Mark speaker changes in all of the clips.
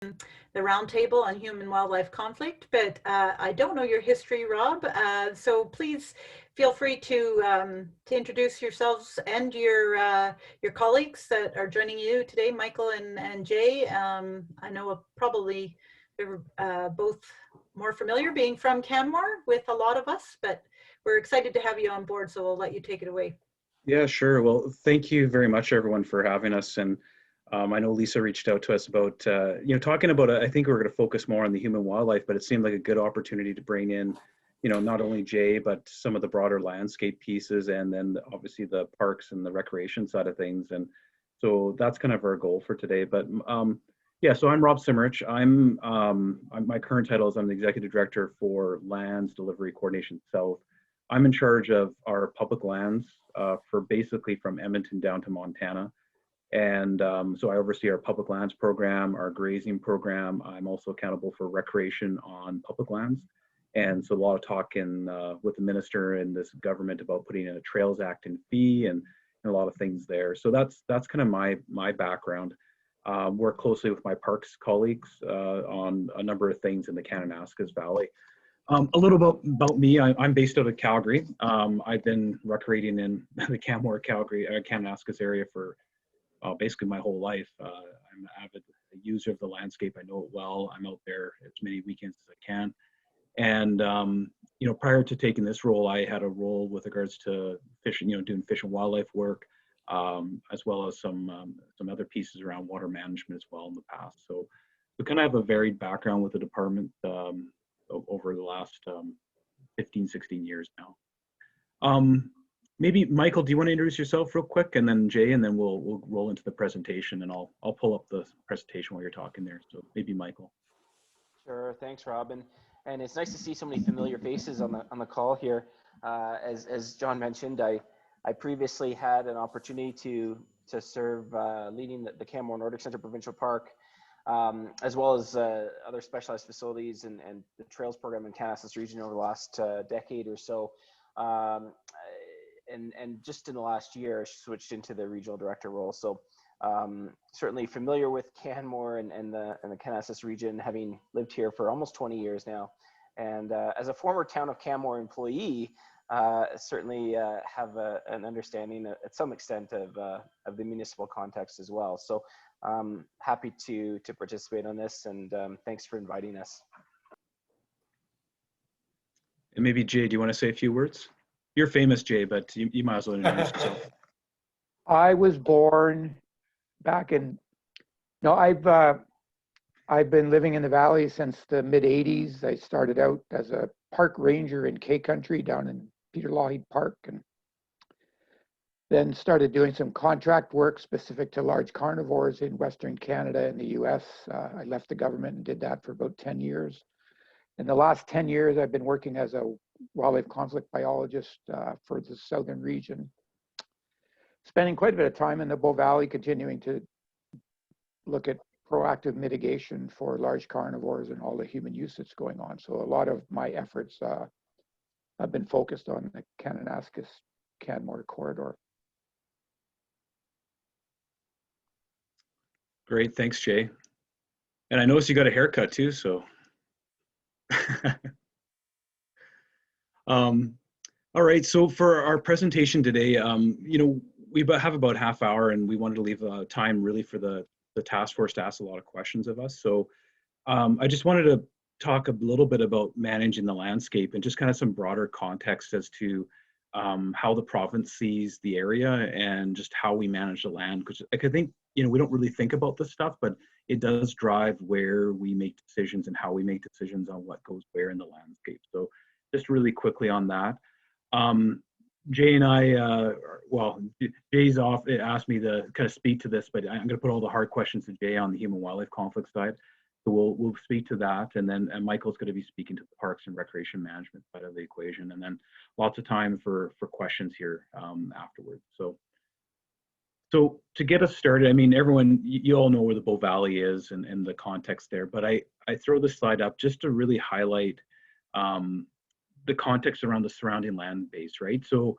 Speaker 1: the Roundtable on Human-Wildlife Conflict, but I don't know your history, Rob. So please feel free to introduce yourselves and your colleagues that are joining you today, Michael and Jay. I know probably they're both more familiar being from Canmore with a lot of us, but we're excited to have you on board, so we'll let you take it away.
Speaker 2: Yeah, sure. Well, thank you very much, everyone, for having us. And I know Lisa reached out to us about, talking about, I think we're going to focus more on the human wildlife, but it seemed like a good opportunity to bring in, not only Jay, but some of the broader landscape pieces, and then obviously the parks and the recreation side of things. And so that's kind of our goal for today. But yeah, so I'm Rob Simmerich. My current title is I'm the Executive Director for Lands Delivery Coordination South. I'm in charge of our public lands for basically from Edmonton down to Montana. And so I oversee our public lands program, our grazing program. I'm also accountable for recreation on public lands. And so a lot of talk with the minister and this government about putting in a Trails Act and fee and a lot of things there. So that's kind of my background. Work closely with my parks colleagues on a number of things in the Kananaskis Valley. A little about me, I'm based out of Calgary. I've been recreating in the Canmore, Calgary, Kananaskis area for basically my whole life. I'm an avid user of the landscape. I know it well. I'm out there as many weekends as I can. And, prior to taking this role, I had a role with regards to fishing, doing fish and wildlife work, as well as some other pieces around water management as well in the past. So we kind of have a varied background with the department over the last 15, 16 years now. Maybe Michael, do you want to introduce yourself real quick, and then Jay, and then we'll roll into the presentation, and I'll pull up the presentation while you're talking there. So maybe Michael.
Speaker 3: Sure, thanks, Robin. And it's nice to see so many familiar faces on the call here. As John mentioned, I previously had an opportunity to serve leading the Canmore Nordic Centre Provincial Park, as well as other specialized facilities and the trails program in Kananaskis region over the last decade or so. And just in the last year, I switched into the regional director role. So certainly familiar with Canmore and the Kananaskis region, having lived here for almost 20 years now. And as a former town of Canmore employee, certainly have an understanding at some extent of the municipal context as well. So happy to participate on this, and thanks for inviting us.
Speaker 2: And maybe Jay, do you want to say a few words? You're famous, Jay, but you might as well introduce yourself.
Speaker 4: I was born back in, no, I've been living in the valley since the mid 80s. I started out as a park ranger in K Country down in Peter Lougheed Park, and then started doing some contract work specific to large carnivores in Western Canada and the US. I left the government and did that for about 10 years. In the last 10 years, I've been working as a wildlife conflict biologist for the southern region, spending quite a bit of time in the Bow Valley, continuing to look at proactive mitigation for large carnivores and all the human use that's going on. So a lot of my efforts have been focused on the Kananaskis Canmore corridor.
Speaker 2: Great, thanks, Jay. And I noticed you got a haircut too, so. All right, so for our presentation today, we have about half hour, and we wanted to leave time really for the task force to ask a lot of questions of us. So I just wanted to talk a little bit about managing the landscape and just kind of some broader context as to how the province sees the area and just how we manage the land. Because I think, we don't really think about this stuff, but it does drive where we make decisions and how we make decisions on what goes where in the landscape. So just really quickly on that. Jay and I, Jay's asked me to kind of speak to this, but I'm going to put all the hard questions to Jay on the human wildlife conflict side. So we'll speak to that, and then Michael's going to be speaking to the parks and recreation management side of the equation, and then lots of time for questions here afterwards. So to get us started, I mean, everyone, you all know where the Bow Valley is and the context there, but I throw this slide up just to really highlight the context around the surrounding land base, right? So,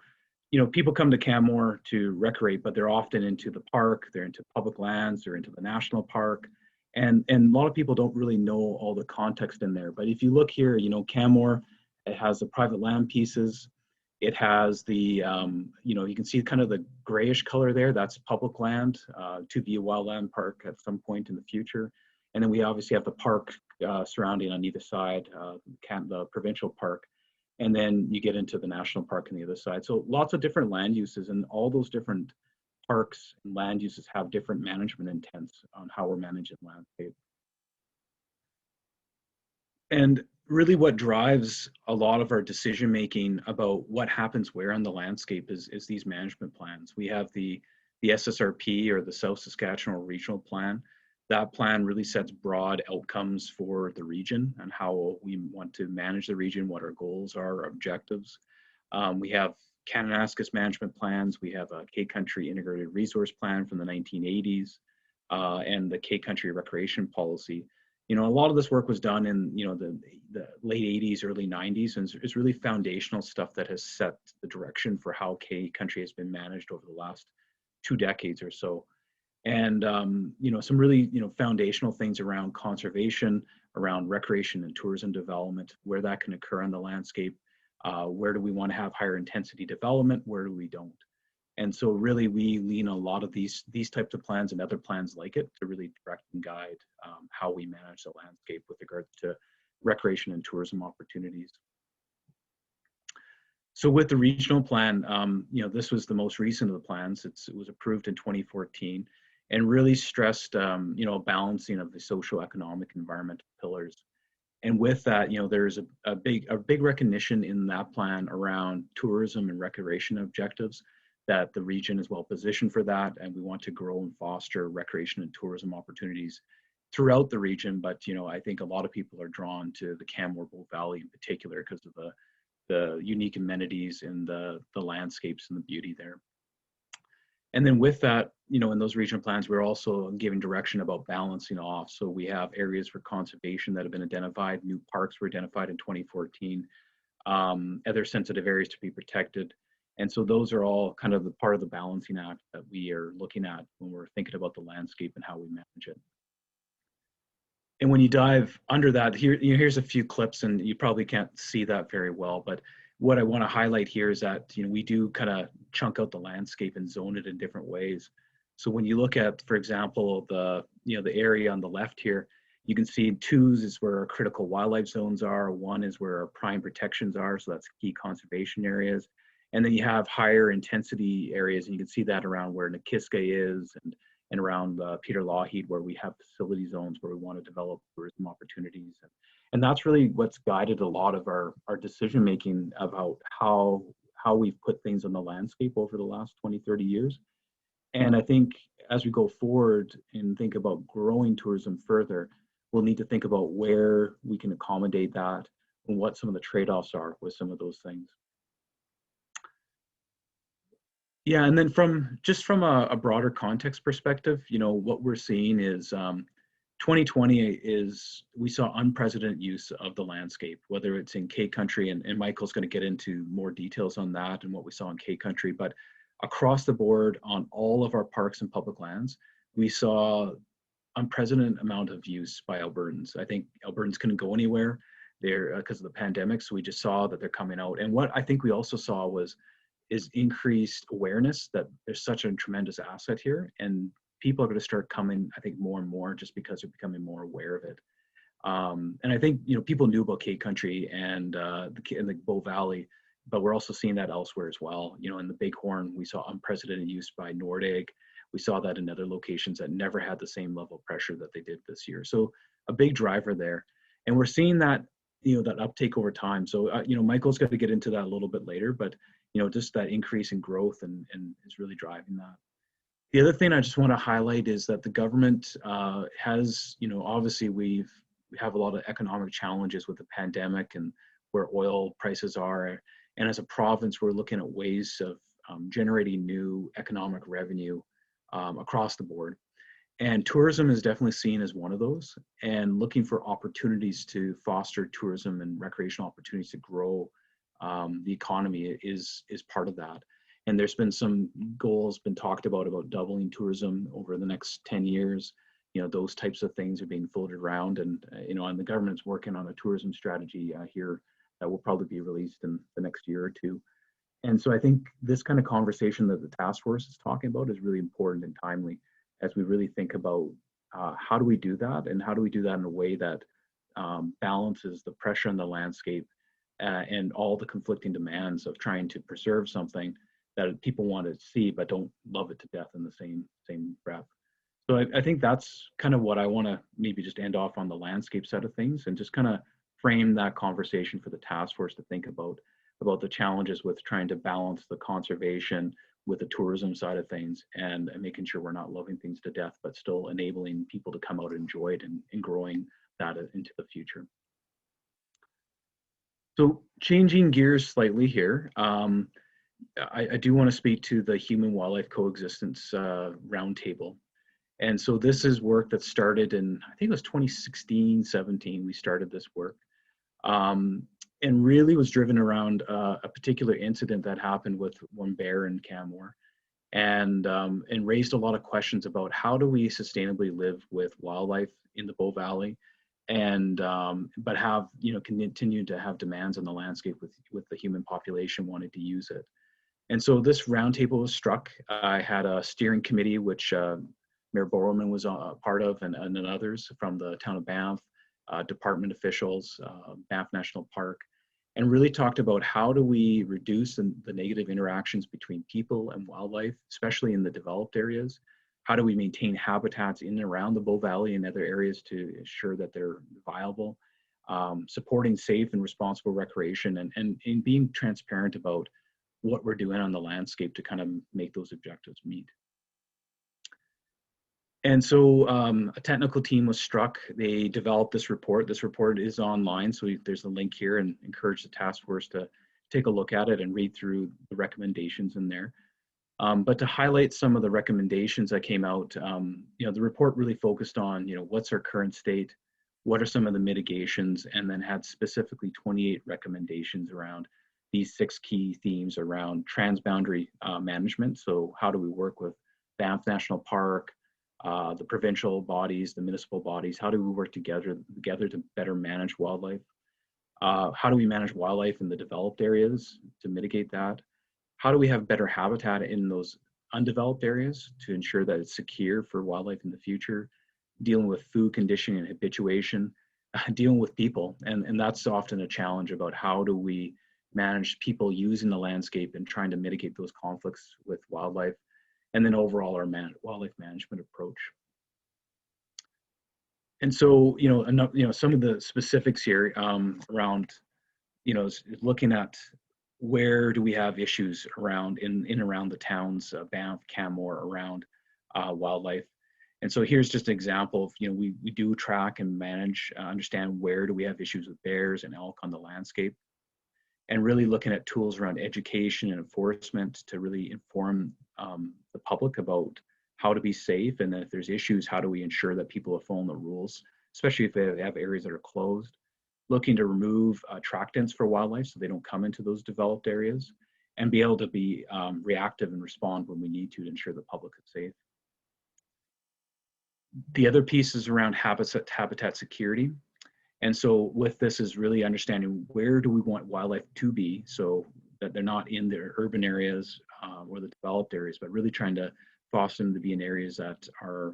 Speaker 2: people come to Canmore to recreate, but they're often into the park, they're into public lands, they're into the national park. And a lot of people don't really know all the context in there. But if you look here, Canmore, it has the private land pieces. It has the, you can see kind of the grayish color there. That's public land to be a wildland park at some point in the future. And then we obviously have the park surrounding on either side, the provincial park. And then you get into the national park on the other side. So lots of different land uses, and all those different parks and land uses have different management intents on how we're managing landscape. And really what drives a lot of our decision making about what happens where on the landscape is these management plans. We have the SSRP, or the South Saskatchewan Regional Plan. That plan really sets broad outcomes for the region and how we want to manage the region, what our goals are, our objectives. We have Kananaskis management plans. We have a K-Country Integrated Resource Plan from the 1980s and the K-Country Recreation Policy. A lot of this work was done in the late 80s, early 90s, and it's really foundational stuff that has set the direction for how K-Country has been managed over the last 2 decades or so. And some really foundational things around conservation, around recreation and tourism development, where that can occur on the landscape. Where do we want to have higher intensity development? Where do we don't? And so really we lean a lot of these types of plans and other plans like it to really direct and guide how we manage the landscape with regards to recreation and tourism opportunities. So with the regional plan, this was the most recent of the plans. It was approved in 2014 and really stressed, balancing of the social, economic, environmental pillars. And with that, there's a big recognition in that plan around tourism and recreation objectives, that the region is well positioned for that, and we want to grow and foster recreation and tourism opportunities throughout the region. But I think a lot of people are drawn to the Canmore Bow Valley in particular because of the unique amenities and the landscapes and the beauty there. And then with that, in those regional plans, we're also giving direction about balancing off. So we have areas for conservation that have been identified. New parks were identified in 2014. Other sensitive areas to be protected. And so those are all kind of the part of the balancing act that we are looking at when we're thinking about the landscape and how we manage it. And when you dive under that, here's a few clips, and you probably can't see that very well, but what I want to highlight here is that we do kind of chunk out the landscape and zone it in different ways. So when you look at, for example, the area on the left here, you can see 2 is where our critical wildlife zones are. 1 is where our prime protections are, so that's key conservation areas. And then you have higher intensity areas, and you can see that around where Nakiska is and around Peter Lougheed, where we have facility zones where we want to develop tourism opportunities. And that's really what's guided a lot of our decision making about how we've put things on the landscape over the last 20, 30 years. And I think as we go forward and think about growing tourism further, we'll need to think about where we can accommodate that and what some of the trade-offs are with some of those things. Yeah, and then from a broader context perspective, what we're seeing is 2020 we saw unprecedented use of the landscape, whether it's in K-Country, and Michael's going to get into more details on that and what we saw in K-Country, but across the board on all of our parks and public lands, we saw unprecedented amount of use by Albertans. I think Albertans couldn't go anywhere there because of the pandemic, so we just saw that they're coming out. And what I think we also saw is increased awareness that there's such a tremendous asset here, and people are going to start coming, I think, more and more just because they're becoming more aware of it. And I think, people knew about K-Country and the Bow Valley, but we're also seeing that elsewhere as well. In the Bighorn, we saw unprecedented use by Nordegg. We saw that in other locations that never had the same level of pressure that they did this year. So a big driver there. And we're seeing that, that uptake over time. So, Michael's got to get into that a little bit later, but, just that increase in growth and is really driving that. The other thing I just want to highlight is that the government has, obviously we have a lot of economic challenges with the pandemic and where oil prices are. And as a province, we're looking at ways of generating new economic revenue across the board. And tourism is definitely seen as one of those, and looking for opportunities to foster tourism and recreational opportunities to grow the economy is part of that. And there's been some goals been talked about doubling tourism over the next 10 years. those types of things are being floated around, and and the government's working on a tourism strategy here that will probably be released in the next year or two. And so I think this kind of conversation that the task force is talking about is really important and timely as we really think about how do we do that, and how do we do that in a way that balances the pressure on the landscape and all the conflicting demands of trying to preserve something that people want to see but don't love it to death in the same breath. So I think that's kind of what I want to maybe just end off on the landscape side of things, and just kind of frame that conversation for the task force to think about the challenges with trying to balance the conservation with the tourism side of things, and making sure we're not loving things to death, but still enabling people to come out and enjoy it, and growing that into the future. So changing gears slightly here, I do want to speak to the Human Wildlife Coexistence Roundtable. And so this is work that started in, I think it was 2016, 17, we started this work. And really was driven around a particular incident that happened with one bear in Canmore, and raised a lot of questions about how do we sustainably live with wildlife in the Bow Valley, and but have continue to have demands on the landscape with the human population wanting to use it. And so this roundtable was struck. I had a steering committee which Mayor Borrowman was a part of, and others from the town of Banff, department officials, Banff National Park, and really talked about how do we reduce the negative interactions between people and wildlife, especially in the developed areas. How do we maintain habitats in and around the Bow Valley and other areas to ensure that they're viable, supporting safe and responsible recreation, and being transparent about what we're doing on the landscape to kind of make those objectives meet. And so a technical team was struck. They developed this report. This report is online, so there's a link here, and encourage the task force to take a look at it and read through the recommendations in there. But to highlight some of the recommendations that came out, the report really focused on, what's our current state, what are some of the mitigations, and then had specifically 28 recommendations around these 6 key themes around transboundary management. So how do we work with Banff National Park, the provincial bodies, the municipal bodies? How do we work together to better manage wildlife? How do we manage wildlife in the developed areas to mitigate that? How do we have better habitat in those undeveloped areas to ensure that it's secure for wildlife in the future? Dealing with food conditioning and habituation, dealing with people. And that's often a challenge about how do we manage people using the landscape and trying to mitigate those conflicts with wildlife, and then overall our wildlife management approach. And so, some of the specifics here around, looking at where do we have issues around in around the towns, Banff, Canmore, around wildlife. And so here's just an example of, we do track and manage, understand where do we have issues with bears and elk on the landscape, and really looking at tools around education and enforcement to really inform the public about how to be safe, and then if there's issues, how do we ensure that people are following the rules, especially if they have areas that are closed. Looking to remove attractants for wildlife so they don't come into those developed areas, and be able to be reactive and respond when we need to ensure the public is safe. The other piece is around habitat security. And so with this is really understanding where do we want wildlife to be, so that they're not in the urban areas or the developed areas, but really trying to foster them to be in areas that are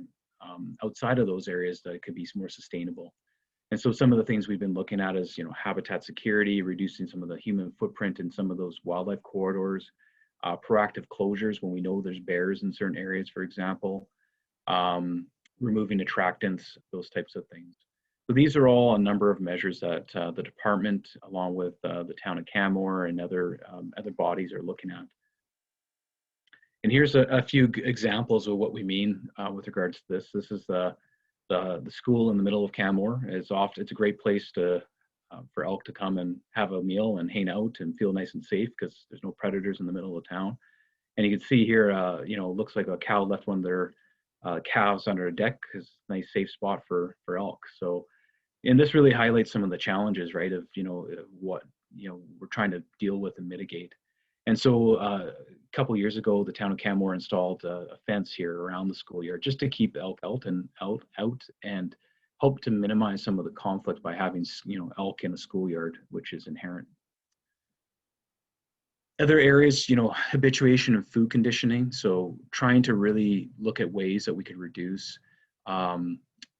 Speaker 2: outside of those areas that could be more sustainable. And so some of the things we've been looking at is, habitat security, reducing some of the human footprint in some of those wildlife corridors, proactive closures when we know there's bears in certain areas, for example, removing attractants, those types of things. So these are all a number of measures that the department, along with the town of Canmore and other bodies, are looking at. And here's a few examples of what we mean with regards to this. This is the school in the middle of Canmore. It's a great place to for elk to come and have a meal and hang out and feel nice and safe because there's no predators in the middle of town. And you can see here, looks like a cow left one of their calves under a deck. It's a nice safe spot for elk. So, and this really highlights some of the challenges, right, of what we're trying to deal with and mitigate. And so a couple of years ago, the town of Canmore installed a fence here around the schoolyard just to keep elk out and help to minimize some of the conflict by having, elk in a schoolyard, which is inherent. Other areas, habituation and food conditioning. So trying to really look at ways that we could reduce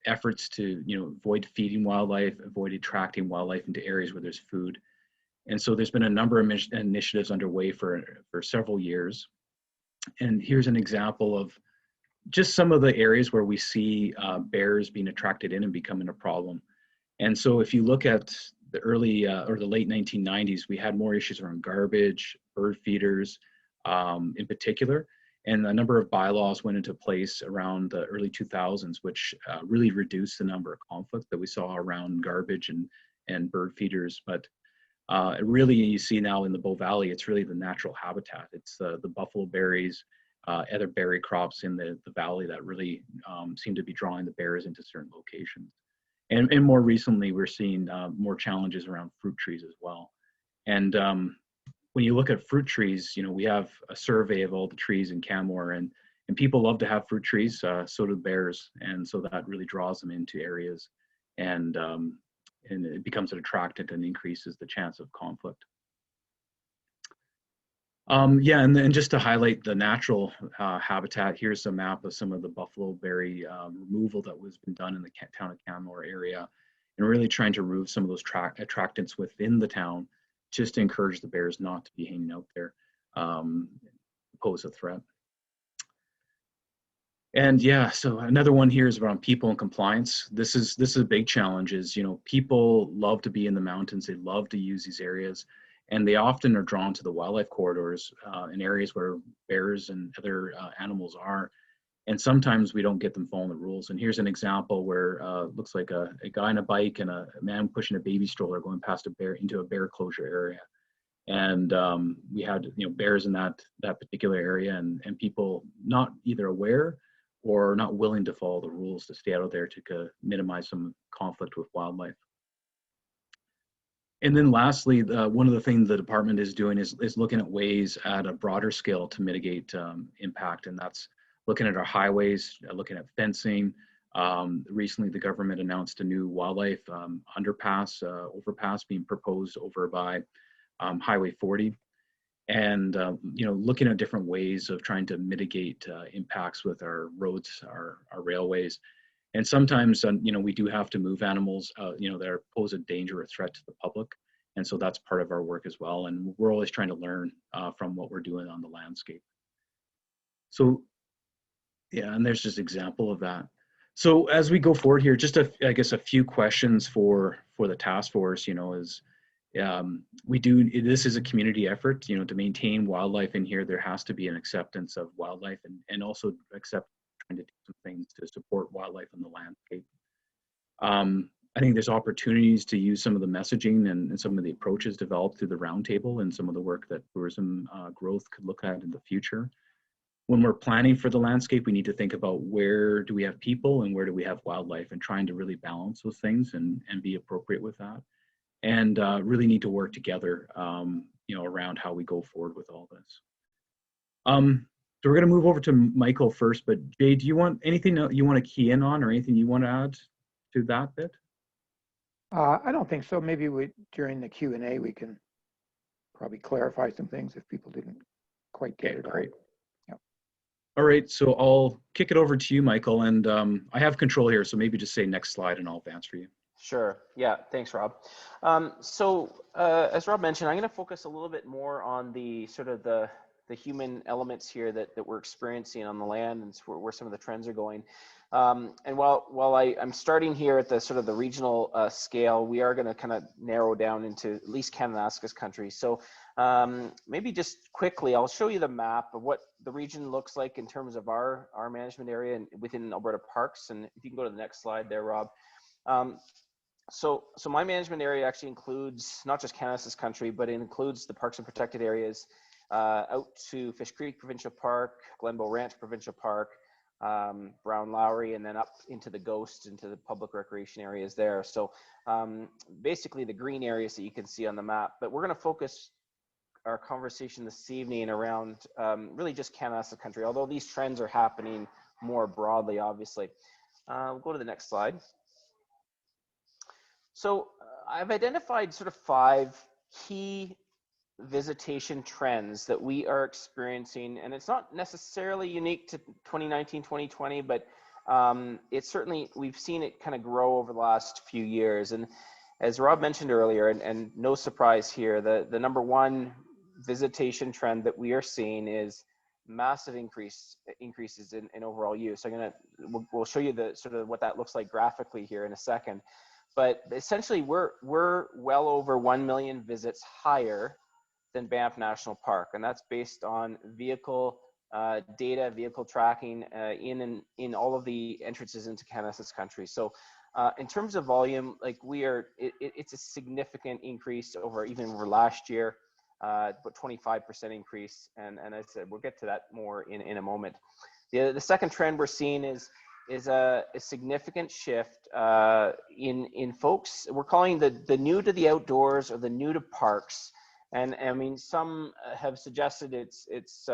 Speaker 2: efforts to, avoid feeding wildlife, avoid attracting wildlife into areas where there's food. And so there's been a number of initiatives underway for several years. And here's an example of just some of the areas where we see bears being attracted in and becoming a problem. And so if you look at the early or the late 1990s, we had more issues around garbage, bird feeders in particular. And a number of bylaws went into place around the early 2000s, which really reduced the number of conflict that we saw around garbage and bird feeders. But really, you see now in the Bow Valley, it's really the natural habitat. It's the buffalo berries, other berry crops in the valley that really seem to be drawing the bears into certain locations. And more recently, we're seeing more challenges around fruit trees as well. And when you look at fruit trees, we have a survey of all the trees in Canmore, and people love to have fruit trees, so do bears. And so that really draws them into areas, and it becomes an attractant and increases the chance of conflict. And just to highlight the natural habitat, here's a map of some of the buffalo berry removal that was been done in the town of Canmore area, and really trying to remove some of those attractants within the town, just to encourage the bears not to be hanging out there, pose a threat. And yeah, so another one here is around people and compliance. This is a big challenge. Is people love to be in the mountains, they love to use these areas. And they often are drawn to the wildlife corridors in areas where bears and other animals are. And sometimes we don't get them following the rules. And here's an example where looks like a guy on a bike and a man pushing a baby stroller going past a bear into a bear closure area. And we had bears in that particular area, and people not either aware or not willing to follow the rules to stay out of there to minimize some conflict with wildlife. And then lastly, one of the things the department is doing is looking at ways at a broader scale to mitigate impact. And that's looking at our highways, looking at fencing. Recently, the government announced a new wildlife overpass being proposed over by Highway 40. And, looking at different ways of trying to mitigate impacts with our roads, our railways. And sometimes, we do have to move animals, that pose a danger or threat to the public. And so that's part of our work as well. And we're always trying to learn from what we're doing on the landscape. So, yeah, and there's just an example of that. So as we go forward here, just I guess a few questions for the task force, is this is a community effort, to maintain wildlife in here. There has to be an acceptance of wildlife and also trying to do some things to support wildlife in the landscape. I think there's opportunities to use some of the messaging and some of the approaches developed through the Roundtable and some of the work that tourism growth could look at in the future. When we're planning for the landscape, we need to think about where do we have people and where do we have wildlife, and trying to really balance those things and be appropriate with that. And really need to work together, around how we go forward with all this. So we're going to move over to Michael first, but Jay, do you want anything you want to key in on, or anything you want to add to that bit?
Speaker 4: I don't think so. Maybe during the Q&A, we can probably clarify some things if people didn't quite get it.
Speaker 2: Great.
Speaker 4: Yep.
Speaker 2: All right, so I'll kick it over to you, Michael, and I have control here, so maybe just say next slide and I'll advance for you.
Speaker 3: Sure. Yeah. Thanks, Rob. As Rob mentioned, I'm going to focus a little bit more on the sort of the human elements here that we're experiencing on the land, and where some of the trends are going. And while I'm starting here at the sort of the regional scale, we are going to kind of narrow down into at least Kananaskis country. So maybe just quickly, I'll show you the map of what the region looks like in terms of our management area and within Alberta Parks. And if you can go to the next slide there, Rob. So my management area actually includes not just Kananaskis country, but it includes the parks and protected areas out to Fish Creek Provincial Park, Glenbow Ranch Provincial Park, Brown Lowry, and then up into the Ghost, into the public recreation areas there. So basically the green areas that you can see on the map, but we're going to focus our conversation this evening around really just Canada's country, although these trends are happening more broadly, obviously. We'll go to the next slide. So I've identified sort of 5 key visitation trends that we are experiencing, and it's not necessarily unique to 2019, 2020, but it's certainly, we've seen it kind of grow over the last few years. And as Rob mentioned earlier, and no surprise here, the number 1 visitation trend that we are seeing is massive increases in overall use. So we'll show you the sort of what that looks like graphically here in a second. But essentially, we're well over 1 million visits higher than Banff National Park, and that's based on vehicle data, vehicle tracking in all of the entrances into Canada's country. So in terms of volume, like it's a significant increase over last year, but 25% increase. And as I said, we'll get to that more in a moment. The second trend we're seeing is a significant shift in folks. We're calling the new to the outdoors or the new to parks. And I mean, some have suggested it's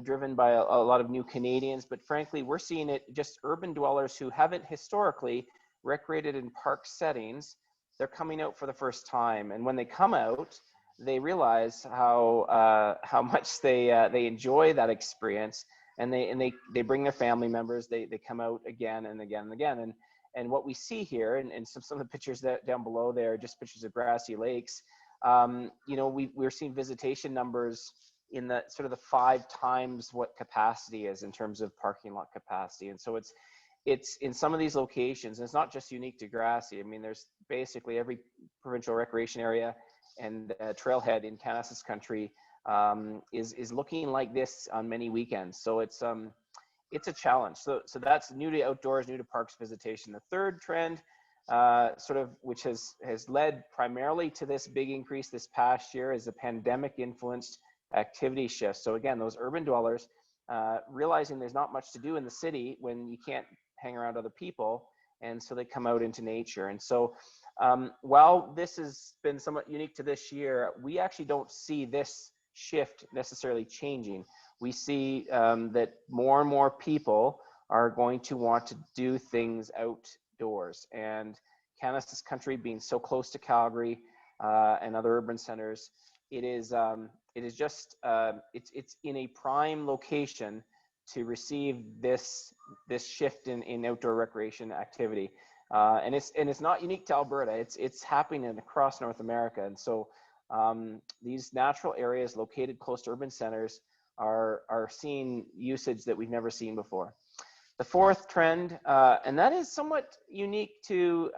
Speaker 3: driven by a lot of new Canadians, but frankly, we're seeing it just urban dwellers who haven't historically recreated in park settings. They're coming out for the first time, and when they come out, they realize how much they enjoy that experience, and they bring their family members. They come out again and again and again, and what we see here, and some of the pictures that down below there are just pictures of grassy lakes. We're seeing visitation numbers in the sort of the 5 times what capacity is in terms of parking lot capacity. And so it's in some of these locations, and it's not just unique to Grassy. I mean, there's basically every provincial recreation area and trailhead in Canada's country is looking like this on many weekends. So it's a challenge. So that's new to outdoors, new to parks visitation. The third trend, which has led primarily to this big increase this past year, is the pandemic influenced activity shift. So again, those urban dwellers realizing there's not much to do in the city when you can't hang around other people, and so they come out into nature. And so while this has been somewhat unique to this year, we actually don't see this shift necessarily changing. We see that more and more people are going to want to do things outdoors, and Canada's country being so close to Calgary and other urban centers, it's in a prime location to receive this shift in outdoor recreation activity, and it's not unique to Alberta. It's happening across North America, and so these natural areas located close to urban centers are seeing usage that we've never seen before. The fourth trend, and that is somewhat unique to,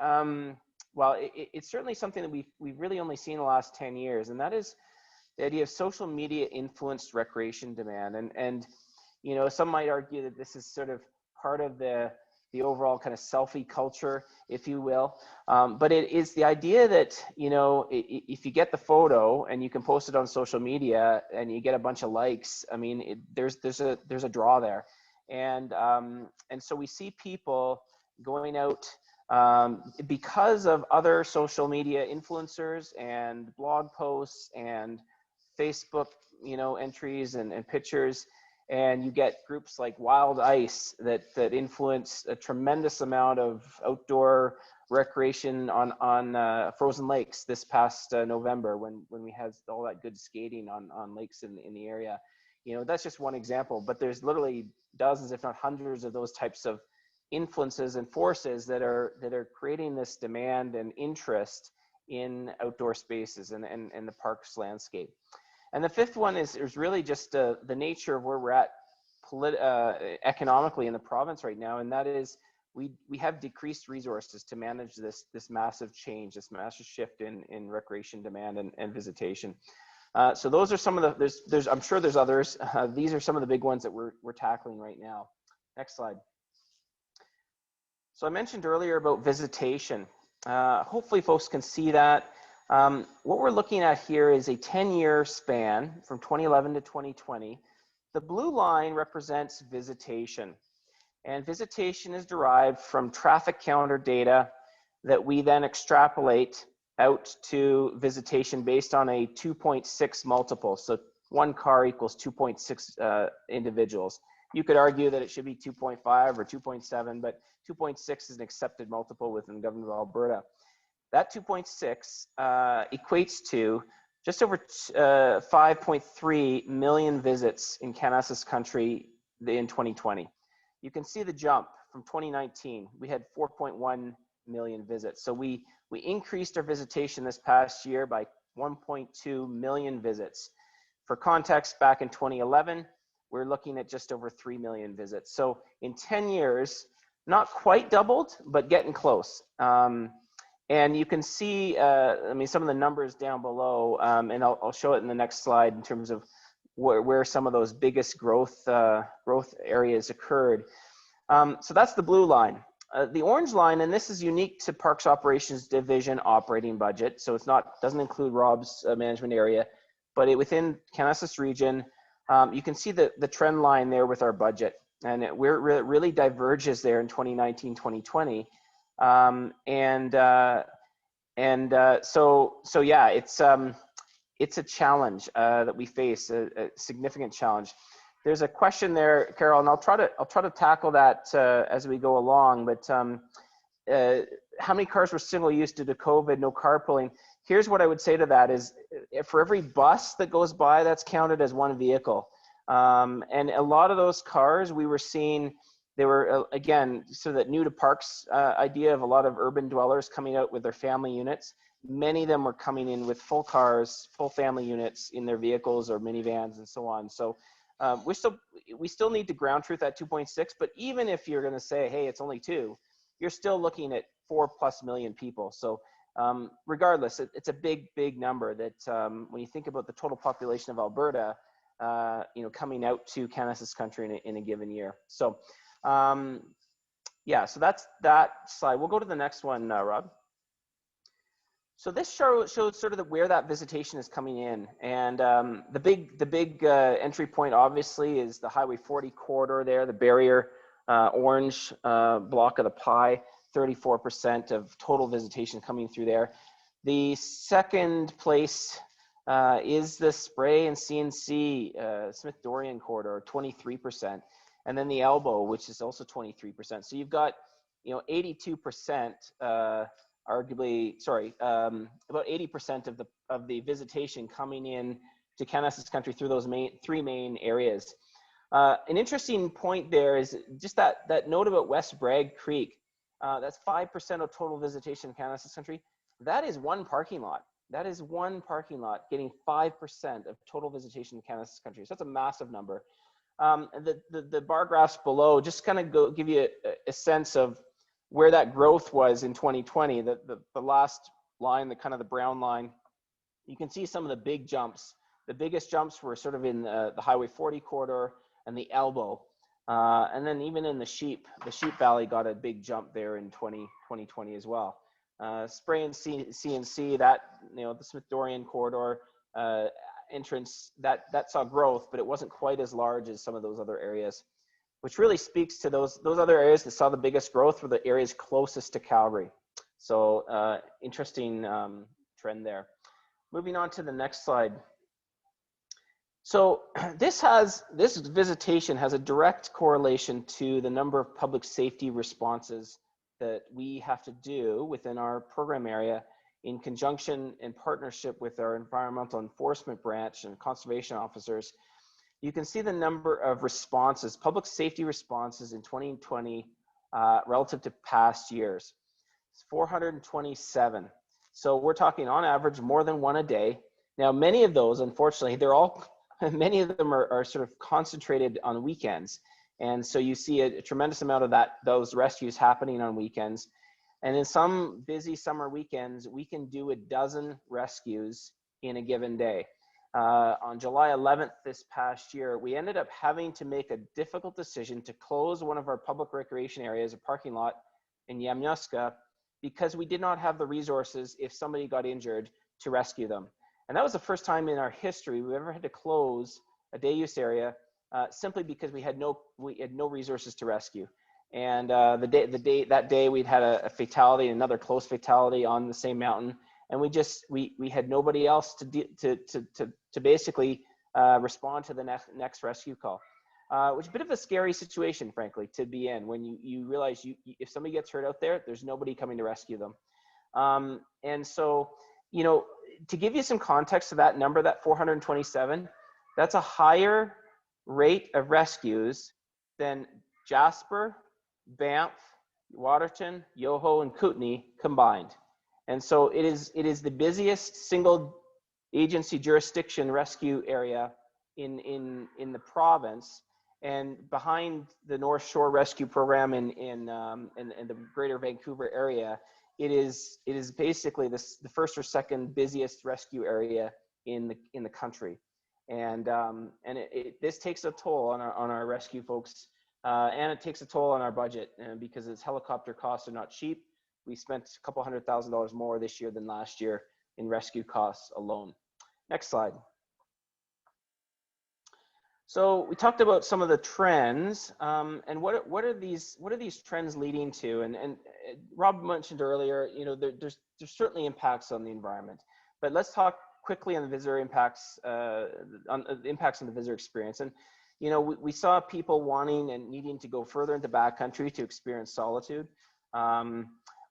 Speaker 3: it's certainly something that we've really only seen in the last 10 years, and that is the idea of social media influenced recreation demand. And some might argue that this is sort of part of the overall kind of selfie culture, if you will. But it is the idea that, if you get the photo and you can post it on social media and you get a bunch of likes, I mean, there's a draw there. And so we see people going out because of other social media influencers and blog posts and Facebook, entries and pictures. And you get groups like Wild Ice that influence a tremendous amount of outdoor recreation on frozen lakes this past November when we had all that good skating on lakes in the area. That's just one example, but there's literally dozens, if not hundreds, of those types of influences and forces that are creating this demand and interest in outdoor spaces and the parks landscape. And the fifth one is really just the nature of where we're at economically in the province right now, and that is we have decreased resources to manage this massive change, this massive shift in recreation demand and visitation. So those are some of the, I'm sure there's others. These are some of the big ones that we're tackling right now. Next slide. So I mentioned earlier about visitation. Hopefully folks can see that. What we're looking at here is a 10-year span from 2011 to 2020. The blue line represents visitation, and visitation is derived from traffic counter data that we then extrapolate out to visitation based on a 2.6 multiple. So one car equals 2.6 individuals. You could argue that it should be 2.5 or 2.7, but 2.6 is an accepted multiple within the government of Alberta. That 2.6 equates to just over 5.3 million visits in Canada's country in 2020. You can see the jump from 2019. We had 4.1 million visits. So we increased our visitation this past year by 1.2 million visits. For context, back in 2011, we're looking at just over 3 million visits. So in 10 years, not quite doubled, but getting close. And you can see, I mean, some of the numbers down below, and I'll show it in the next slide in terms of where some of those biggest growth areas occurred. So that's the blue line. The orange line, and this is unique to Parks Operations Division operating budget, so it's not, doesn't include Rob's management area, but within Canassus region, you can see the trend line there with our budget, and it really diverges there in 2019, 2020. So yeah, it's a challenge that we face, a significant challenge. There's a question there, Carol, and I'll try to tackle that as we go along. But how many cars were single use due to COVID? No carpooling. Here's what I would say to that: is for every bus that goes by, that's counted as one vehicle. And a lot of those cars we were seeing, they were again, so that new to parks idea of a lot of urban dwellers coming out with their family units. Many of them were coming in with full cars, full family units in their vehicles or minivans and so on. So we still need to ground truth at 2.6, but even if you're going to say, hey, it's only 2, you're still looking at 4+ million people. So regardless, it's a big number that when you think about the total population of Alberta, coming out to Canassus country in a given year. So yeah, so that's that slide. We'll go to the next one, Rob. So this shows sort of where that visitation is coming in, and the big entry point obviously is the Highway 40 corridor there, the barrier orange block of the pie, 34% of total visitation coming through there. The second place is the Spray and CNC Smith Dorian corridor, 23%, and then the Elbow, which is also 23%. So you've got 82%. Arguably, sorry, about 80% of the visitation coming in to Canassus country through those three main areas. An interesting point there is just that note about West Bragg Creek. That's 5% of total visitation in Canassus country. That is one parking lot. That is one parking lot getting 5% of total visitation in Canassus country. So that's a massive number. The bar graphs below just kind of give you a sense of where that growth was in 2020, the last line, the kind of the brown line. You can see some of the big jumps. The biggest jumps were sort of in the Highway 40 corridor and the Elbow. And then even in the Sheep Valley got a big jump there in 2020 as well. Spray and CNC, that, the Smith Dorian corridor entrance, that saw growth, but it wasn't quite as large as some of those other areas, which really speaks to those other areas that saw the biggest growth were the areas closest to Calgary. So interesting trend there. Moving on to the next slide. So this visitation has a direct correlation to the number of public safety responses that we have to do within our program area in conjunction and partnership with our environmental enforcement branch and conservation officers. You can see the number of responses, public safety responses in 2020 relative to past years. It's 427. So we're talking on average more than one a day. Now, many of those, unfortunately, many of them are sort of concentrated on weekends. And so you see a tremendous amount of those rescues happening on weekends. And in some busy summer weekends, we can do 12 rescues in a given day. On July 11th this past year, we ended up having to make a difficult decision to close one of our public recreation areas, a parking lot in Yamnuska, because we did not have the resources if somebody got injured to rescue them. And that was the first time in our history we've ever had to close a day use area simply because we had no resources to rescue. And that day we'd had a fatality, another close fatality on the same mountain. and we had nobody else to basically respond to the next rescue call, which is a bit of a scary situation, frankly, to be in when you realize if somebody gets hurt out there, there's nobody coming to rescue them. And so, you know, to give you some context to that number, that 427, that's a higher rate of rescues than Jasper, Banff, Waterton, Yoho, and Kootenay combined. And so it is the busiest single agency jurisdiction rescue area in the province, and behind the North Shore Rescue Program in the Greater Vancouver area, it is basically the first or second busiest rescue area in the country, and this takes a toll on our rescue folks, and it takes a toll on our budget, because its helicopter costs are not cheap. We spent a couple $100,000 more this year than last year in rescue costs alone. Next slide. So we talked about some of the trends, and what are these trends leading to? And Rob mentioned earlier, you know, there's certainly impacts on the environment, but let's talk quickly on the visitor impacts, on the impacts on the visitor experience. And you know, we saw people wanting and needing to go further into backcountry to experience solitude.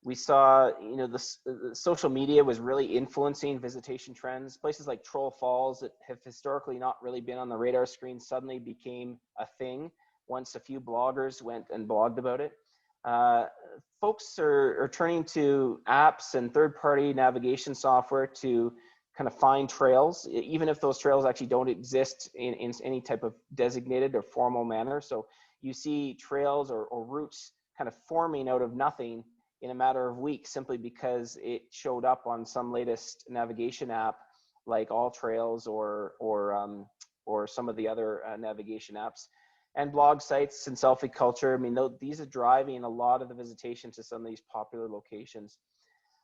Speaker 3: We saw, you know, the social media was really influencing visitation trends. Places like Troll Falls that have historically not really been on the radar screen suddenly became a thing once a few bloggers went and blogged about it. Folks are turning to apps and third-party navigation software to kind of find trails, even if those trails actually don't exist in any type of designated or formal manner. So you see trails or routes kind of forming out of nothing in a matter of weeks, simply because it showed up on some latest navigation app like All Trails or some of the other navigation apps. And blog sites and selfie culture, I mean, these are driving a lot of the visitation to some of these popular locations.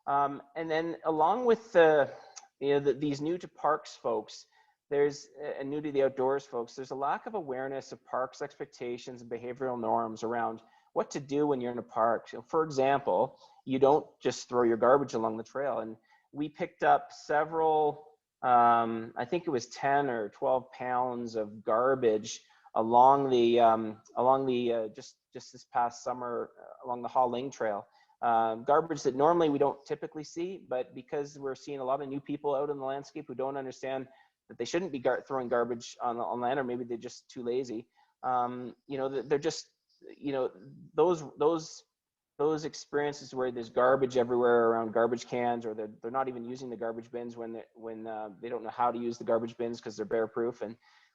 Speaker 3: And then along with these new to parks folks, and new to the outdoors folks, there's a lack of awareness of parks expectations and behavioral norms around what to do when you're in a park. So for example, you don't just throw your garbage along the trail. And we picked up several, I think it was 10 or 12 pounds of garbage along just this past summer along the Ha Ling Trail. Garbage that normally we don't typically see, but because we're seeing a lot of new people out in the landscape who don't understand that they shouldn't be throwing garbage on land, or maybe they're just too lazy. You know, they're just, you know, those experiences where there's garbage everywhere around garbage cans, or they're not even using the garbage bins when they don't know how to use the garbage bins because they're bear proof,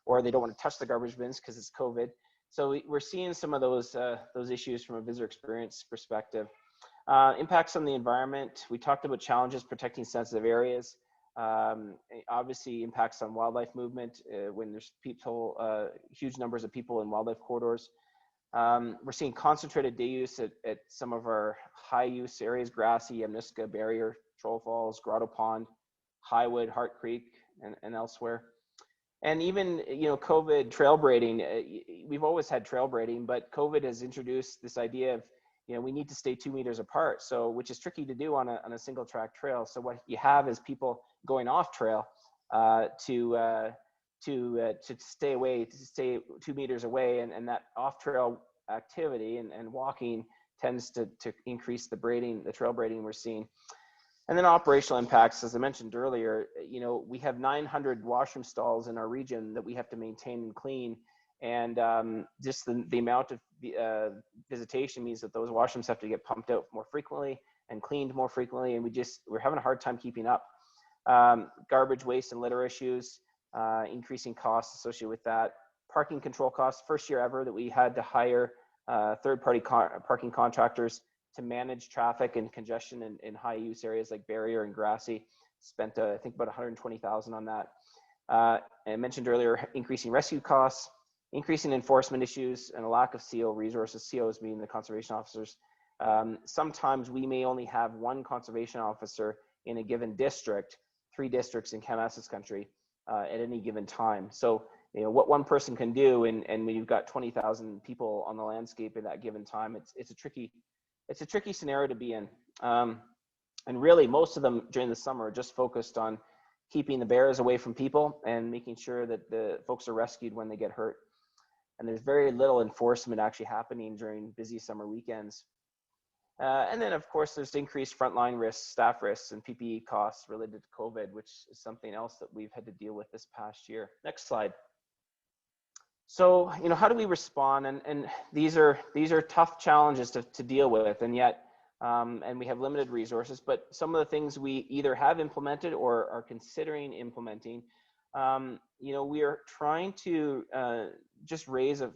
Speaker 3: or they don't want to touch the garbage bins because it's COVID. So we're seeing some of those issues from a visitor experience perspective. Impacts on the environment. We talked about challenges protecting sensitive areas. Obviously impacts on wildlife movement when there's people, huge numbers of people in wildlife corridors. We're seeing concentrated day use at some of our high use areas: Grassy, Yamnuska, Barrier, Troll Falls, Grotto Pond, Highwood, Hart Creek, and elsewhere. And even, you know, COVID trail braiding, we've always had trail braiding, but COVID has introduced this idea of, you know, we need to stay 2 meters apart. So, which is tricky to do on a single track trail. So what you have is people going off trail to stay away, to stay 2 meters away, and that off trail activity and walking tends to increase the trail braiding we're seeing. And then operational impacts, as I mentioned earlier, you know, we have 900 washroom stalls in our region that we have to maintain and clean. And just the amount of visitation means that those washrooms have to get pumped out more frequently and cleaned more frequently. And we're having a hard time keeping up. Garbage, waste, and litter issues, increasing costs associated with that. Parking control costs, first year ever that we had to hire third-party parking contractors to manage traffic and congestion in high use areas like Barrier and Grassy. Spent, I think, about $120,000 on that. I mentioned earlier, increasing rescue costs, increasing enforcement issues, and a lack of CO resources, COs being the conservation officers. Sometimes we may only have one conservation officer in a given district, 3 districts in Canada's country at any given time. So, you know, what one person can do, and when you've got 20,000 people on the landscape at that given time, it's a tricky scenario to be in. And really, most of them during the summer are just focused on keeping the bears away from people and making sure that the folks are rescued when they get hurt. And there's very little enforcement actually happening during busy summer weekends. And then, of course, there's increased frontline risks, staff risks, and PPE costs related to COVID, which is something else that we've had to deal with this past year. Next slide. So, how do we respond? And these are tough challenges to deal with, and yet, and we have limited resources. But some of the things we either have implemented or are considering implementing, we are trying to just raise or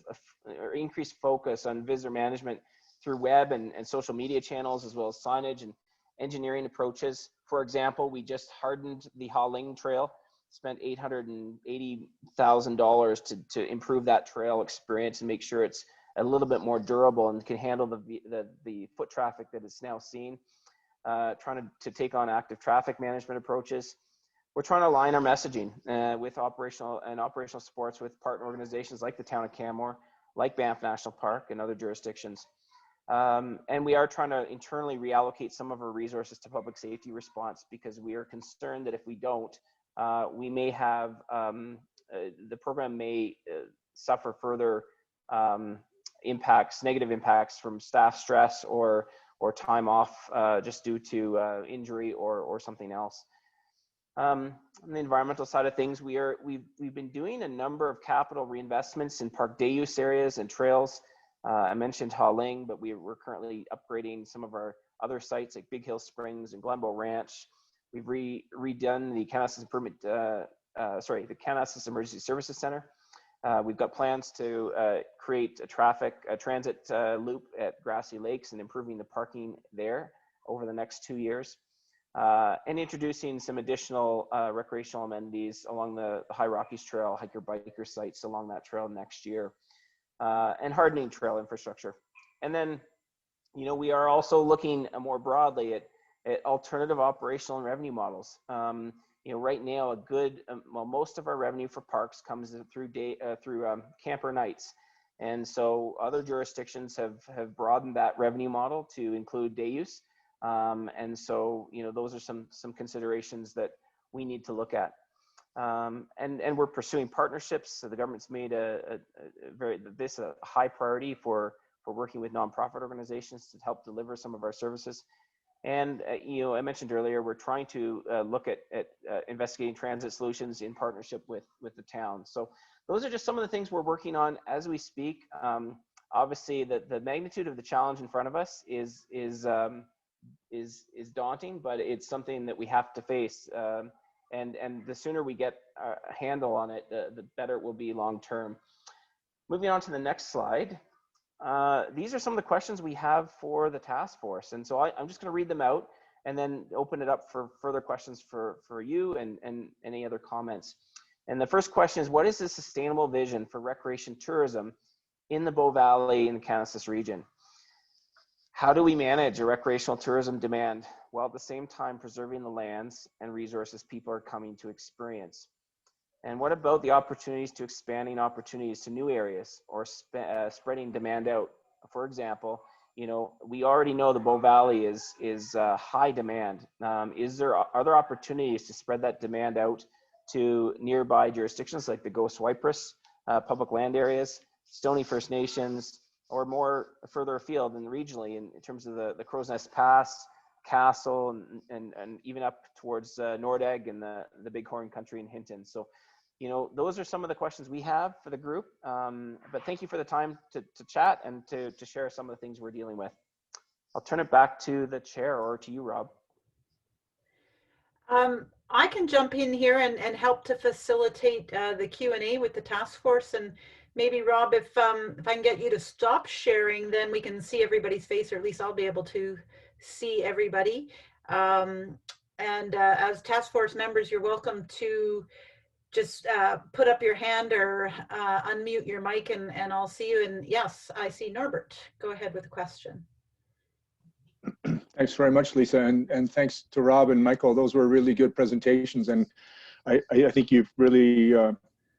Speaker 3: increase focus on visitor management through web and social media channels, as well as signage and engineering approaches. For example, we just hardened the Ha Ling Trail, spent $880,000 to improve that trail experience and make sure it's a little bit more durable and can handle the foot traffic that it's now seeing. Trying to take on active traffic management approaches. We're trying to align our messaging with operational supports with partner organizations like the town of Canmore, like Banff National Park and other jurisdictions. And we are trying to internally reallocate some of our resources to public safety response, because we are concerned that if we don't, we may have, the program may suffer further negative impacts from staff stress or time off just due to injury or something else. On the environmental side of things, we've been doing a number of capital reinvestments in park day use areas and trails. I mentioned Ha Ling, but we're currently upgrading some of our other sites like Big Hill Springs and Glenbow Ranch. We've redone the Canassus the Canassus Emergency Services Center. We've got plans to create a transit loop at Grassy Lakes and improving the parking there over the next 2 years. And introducing some additional recreational amenities along the High Rockies Trail, hiker-biker sites along that trail next year. And hardening trail infrastructure. And then, we are also looking more broadly at alternative operational and revenue models. Right now, most of our revenue for parks comes through camper nights. And so other jurisdictions have broadened that revenue model to include day use. And so, those are some considerations that we need to look at. And we're pursuing partnerships. So the government's made a high priority for working with nonprofit organizations to help deliver some of our services. And I mentioned earlier, we're trying to look at investigating transit solutions in partnership with the town. So those are just some of the things we're working on as we speak. Obviously, the magnitude of the challenge in front of us is daunting, but it's something that we have to face. And the sooner we get a handle on it, the better it will be long term. Moving on to the next slide. These are some of the questions we have for the task force. And so I'm just going to read them out and then open it up for further questions for you and any other comments. And the first question is, what is the sustainable vision for recreation tourism in the Bow Valley and the Canassus region? How do we manage a recreational tourism demand while at the same time preserving the lands and resources people are coming to experience? And what about the opportunities to expanding opportunities to new areas or spreading demand out? For example, we already know the Bow Valley is high demand. Are there opportunities to spread that demand out to nearby jurisdictions like the Ghost Cypress public land areas, Stony First Nations, or more further afield and regionally in terms of the Crow's Nest Pass, Castle, and even up towards Nordegg and the Bighorn Country in Hinton. So, those are some of the questions we have for the group. But thank you for the time to chat and to share some of the things we're dealing with. I'll turn it back to the chair or to you, Rob.
Speaker 1: I can jump in here and help to facilitate the Q&A with the task force. And maybe, Rob, if I can get you to stop sharing, then we can see everybody's face, or at least I'll be able to see everybody. And as task force members, you're welcome to just put up your hand or unmute your mic and I'll see you. And yes, I see Norbert. Go ahead with the question.
Speaker 5: Thanks very much, Lisa, and thanks to Rob and Michael. Those were really good presentations, and I think you've really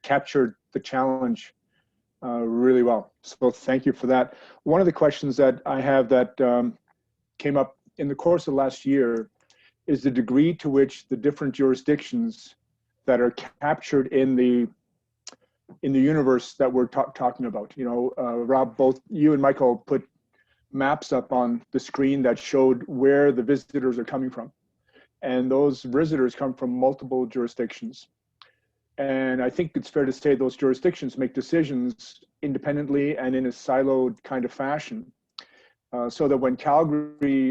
Speaker 5: captured the challenge really well. So thank you for that. One of the questions that I have that came up in the course of last year is the degree to which the different jurisdictions that are captured in the universe that we're talking about. You know, Rob, both you and Michael put maps up on the screen that showed where the visitors are coming from. And those visitors come from multiple jurisdictions. And I think it's fair to say those jurisdictions make decisions independently and in a siloed kind of fashion. So that when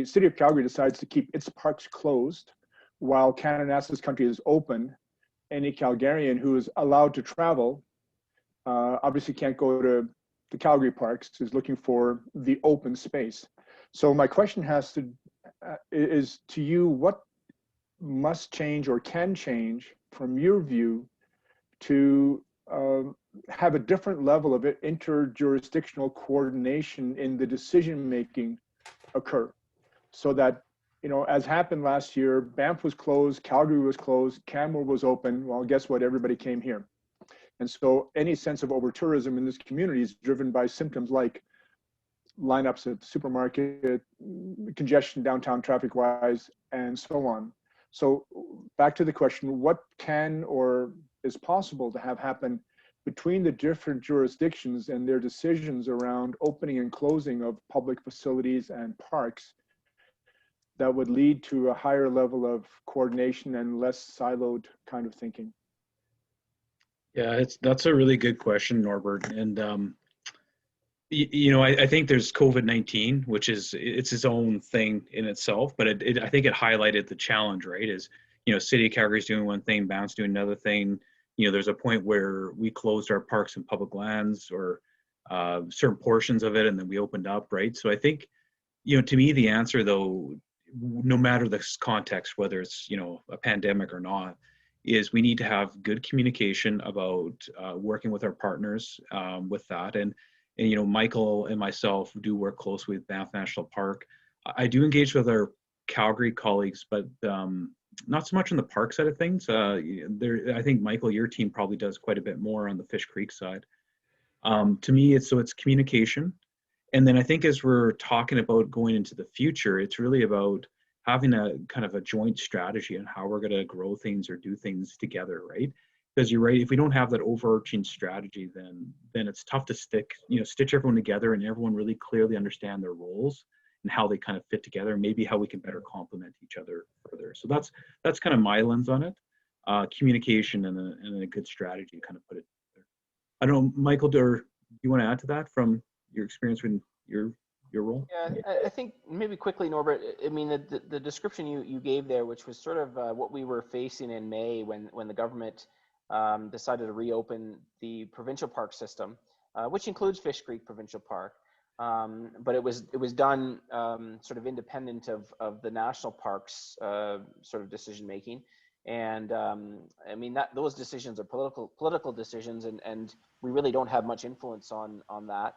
Speaker 5: City of Calgary decides to keep its parks closed while Canada's country is open, any Calgarian who is allowed to travel obviously can't go to the Calgary parks, is looking for the open space. So my question is to you, what must change or can change from your view to have a different level of interjurisdictional coordination in the decision-making occur, so that, you know, as happened last year, Banff was closed, Calgary was closed, Canmore was open. Well, guess what? Everybody came here. And so any sense of over-tourism in this community is driven by symptoms like lineups at the supermarket, congestion downtown traffic-wise, and so on. So back to the question, what can or is possible to have happen between the different jurisdictions and their decisions around opening and closing of public facilities and parks that would lead to a higher level of coordination and less siloed kind of thinking?
Speaker 2: Yeah, that's a really good question, Norbert. And you know, I think there's COVID-19, which it's its own thing in itself, but I think it highlighted the challenge, right? Is, you know, City of Calgary's doing one thing, Banff's doing another thing. You know, there's a point where we closed our parks and public lands, or certain portions of it, and then we opened up, right? So I think, you know, to me, the answer, though, no matter the context, whether it's, you know, a pandemic or not, is we need to have good communication about working with our partners with that. And, you know, Michael and myself do work closely with Banff National Park. I do engage with our Calgary colleagues, but not so much on the park side of things. I think, Michael, your team probably does quite a bit more on the Fish Creek side. To me, it's communication. And then I think as we're talking about going into the future, it's really about having a kind of a joint strategy on how we're going to grow things or do things together, right? Because you're right, if we don't have that overarching strategy, then it's tough to stitch everyone together and everyone really clearly understand their roles and how they kind of fit together, and maybe how we can better complement each other further. So that's kind of my lens on it. Communication and a good strategy, kind of put it together. I don't know, Michael, do you want to add to that from your experience with your role?
Speaker 3: Yeah, I think maybe quickly, Norbert, I mean, the description you gave there, which was sort of what we were facing in May when the government decided to reopen the provincial park system, which includes Fish Creek Provincial Park. But it was done sort of independent of the national parks sort of decision making. And I mean, those decisions are political decisions, and we really don't have much influence on that.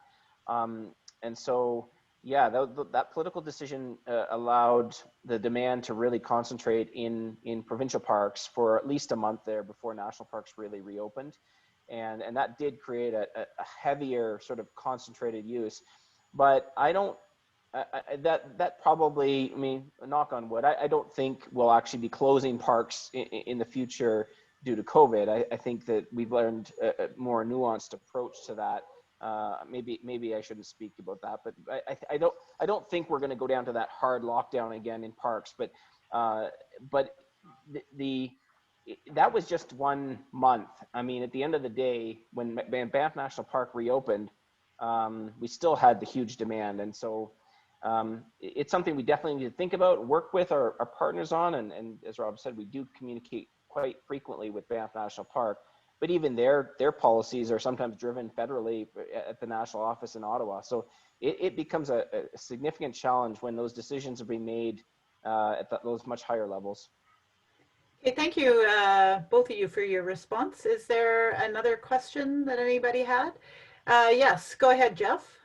Speaker 3: And so, yeah, that political decision allowed the demand to really concentrate in provincial parks for at least a month there before national parks really reopened. And that did create a heavier sort of concentrated use. But I don't, that probably, I mean, knock on wood, I don't think we'll actually be closing parks in the future due to COVID. I think that we've learned a more nuanced approach to that. Maybe I shouldn't speak about that, but I don't think we're going to go down to that hard lockdown again in parks. But that was just 1 month. I mean, at the end of the day, when Banff National Park reopened, we still had the huge demand, and so it's something we definitely need to think about, work with our partners on, and as Rob said, we do communicate quite frequently with Banff National Park. But even their policies are sometimes driven federally at the national office in Ottawa. So it becomes a significant challenge when those decisions are being made at those much higher levels.
Speaker 1: Okay, thank you, both of you, for your response. Is there another question that anybody had? Yes, go ahead, Jeff.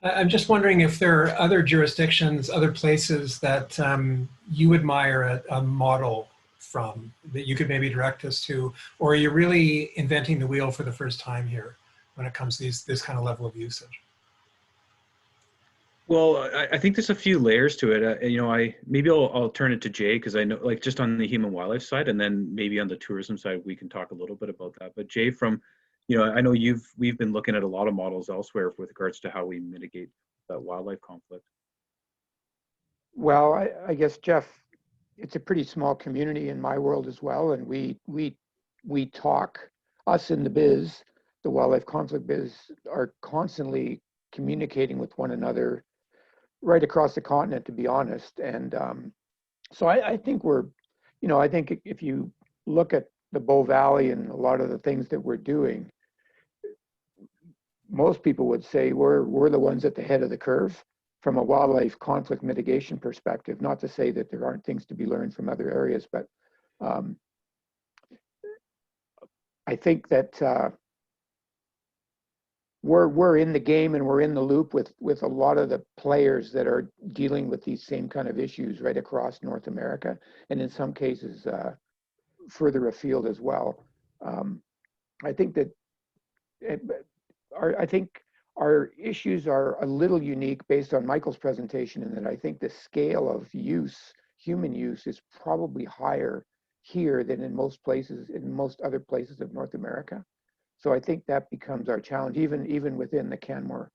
Speaker 6: I'm just wondering if there are other jurisdictions, other places that you admire a model from that you could maybe direct us to, or are you really inventing the wheel for the first time here when it comes to this kind of level of usage?
Speaker 2: Well, I think there's a few layers to it. Maybe I'll turn it to Jay because I know, like, just on the human wildlife side, and then maybe on the tourism side, we can talk a little bit about that. But Jay, I know we've been looking at a lot of models elsewhere with regards to how we mitigate that wildlife conflict.
Speaker 4: Well, I guess, Jeff, it's a pretty small community in my world as well, and we talk, us in the biz, the wildlife conflict biz, are constantly communicating with one another right across the continent, to be honest. And so I think I think if you look at the Bow Valley and a lot of the things that we're doing, most people would say we're the ones at the head of the curve from a wildlife conflict mitigation perspective. Not to say that there aren't things to be learned from other areas, but I think that we're in the game and we're in the loop with a lot of the players that are dealing with these same kind of issues right across North America, and in some cases further afield as well. I think that our issues are a little unique based on Michael's presentation, in that I think the scale of human use, is probably higher here than in most other places of North America. So I think that becomes our challenge, even within the Canmore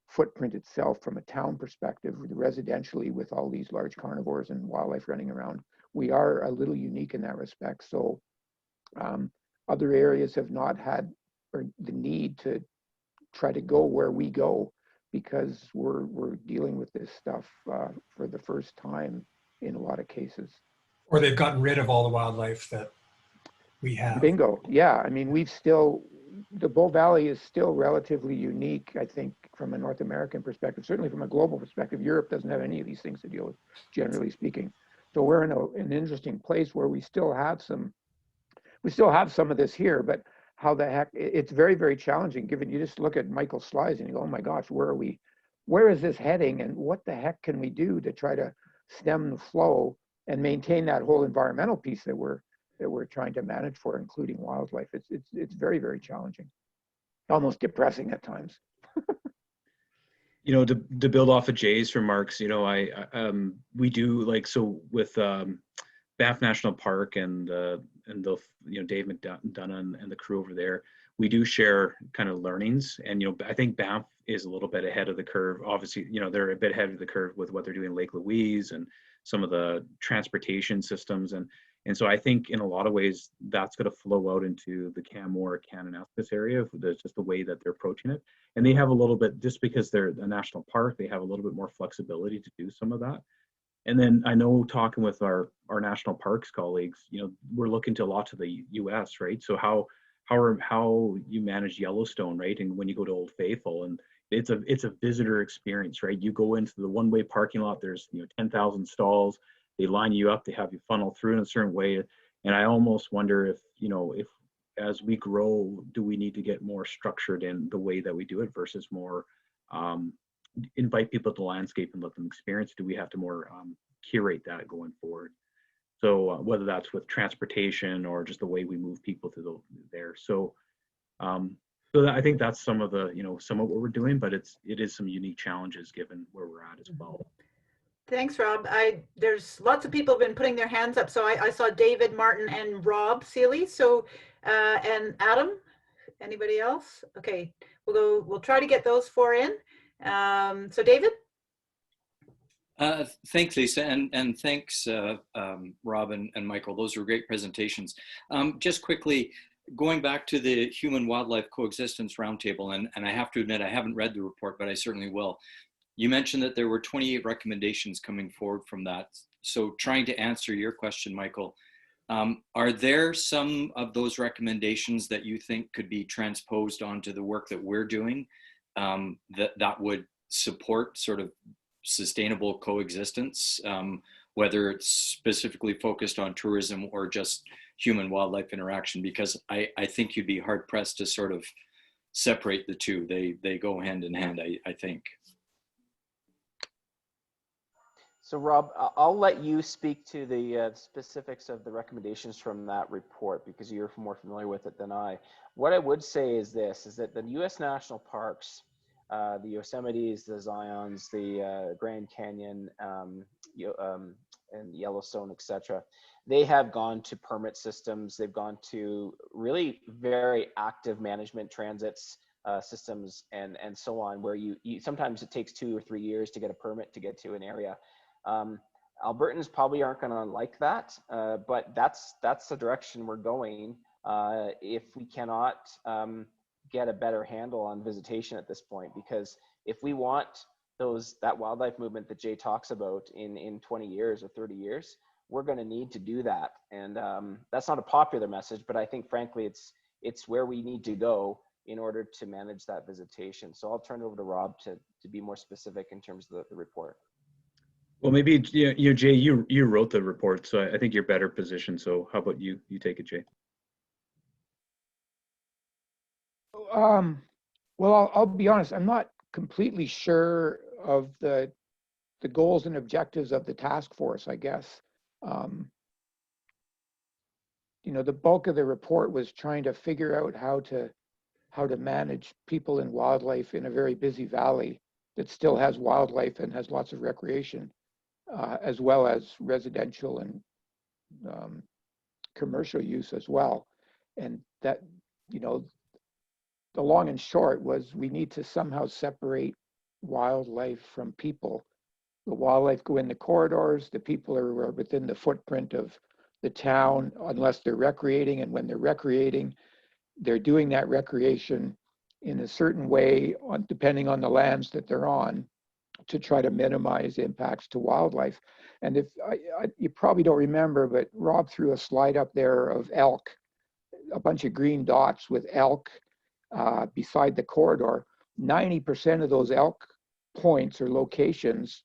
Speaker 4: footprint itself, from a town perspective, residentially, with all these large carnivores and wildlife running around. We are a little unique in that respect. So other areas have not had the need to try to go where we go, because we're dealing with this stuff for the first time in a lot of cases.
Speaker 6: Or they've gotten rid of all the wildlife that we have.
Speaker 4: Bingo. Yeah, I mean, the Bow Valley is still relatively unique, I think, from a North American perspective. Certainly from a global perspective, Europe doesn't have any of these things to deal with, generally speaking. So we're in an interesting place where we still have some of this here, but how the heck, it's very, very challenging, given you just look at Michael's slides and you go, oh my gosh, where is this heading, and what the heck can we do to try to stem the flow and maintain that whole environmental piece that we're trying to manage for, including wildlife. It's very, very challenging, almost depressing at times.
Speaker 2: To build off of Jay's remarks, we do, so with Banff National Park and Dave McDonough and the crew over there, we do share kind of learnings. And I think Banff is a little bit ahead of the curve. Obviously, they're a bit ahead of the curve with what they're doing in Lake Louise and some of the transportation systems. And so I think in a lot of ways that's going to flow out into the Canmore, Kananaskis area, just the way that they're approaching it. And they have a little bit, just because they're a national park, they have a little bit more flexibility to do some of that. And then I know, talking with our national parks colleagues, we're looking to a lot to the US, right? So how you manage Yellowstone, right? And when you go to Old Faithful, and it's a visitor experience, right? You go into the one-way parking lot, there's 10,000 stalls. They line you up, they have you funnel through in a certain way. And I almost wonder if as we grow, do we need to get more structured in the way that we do it versus more invite people to the landscape and let them experience? Do we have to more curate that going forward? So whether that's with transportation or just the way we move people to there. So I think that's some of what we're doing, but it is some unique challenges given where we're at as well.
Speaker 1: Thanks, Rob. There's lots of people have been putting their hands up. So I saw David, Martin, and Rob Seeley. So and Adam. Anybody else? Okay, we'll try to get those four in. So David.
Speaker 7: Thanks, Lisa, and thanks, Rob and Michael. Those were great presentations. Just quickly, going back to the Human Wildlife Coexistence Roundtable, and I have to admit I haven't read the report, but I certainly will. You mentioned that there were 28 recommendations coming forward from that. So trying to answer your question, Michael, are there some of those recommendations that you think could be transposed onto the work that we're doing that would support sort of sustainable coexistence, whether it's specifically focused on tourism or just human wildlife interaction? Because I think you'd be hard pressed to sort of separate the two. They go hand in hand, I think.
Speaker 3: So Rob, I'll let you speak to the specifics of the recommendations from that report, because you're more familiar with it than I. What I would say is this, is that the U.S. national parks the Yosemites, the Zions, the Grand Canyon, and Yellowstone, etc. They have gone to permit systems. They've gone to really very active management transits systems and so on, where you sometimes it takes 2 or 3 years to get a permit to get to an area. Albertans probably aren't going to like that, but that's the direction we're going if we cannot get a better handle on visitation at this point. Because if we want that wildlife movement that Jay talks about in 20 years or 30 years, we're going to need to do that. And that's not a popular message, but I think frankly it's where we need to go in order to manage that visitation. So I'll turn it over to Rob to be more specific in terms of the report.
Speaker 2: Well, maybe Jay, you wrote the report, so I think you're better positioned. So how about you take it, Jay?
Speaker 4: Well, I'll be honest. I'm not completely sure of the goals and objectives of the task force, I guess. The bulk of the report was trying to figure out how to manage people and wildlife in a very busy valley that still has wildlife and has lots of recreation, as well as residential and commercial use as well. And that, the long and short was we need to somehow separate wildlife from people. The wildlife go in the corridors, the people are within the footprint of the town unless they're recreating, and when they're recreating, they're doing that recreation in a certain way, depending on the lands that they're on, to try to minimize impacts to wildlife. And if you probably don't remember, but Rob threw a slide up there of elk, a bunch of green dots with elk beside the corridor. 90% of those elk points or locations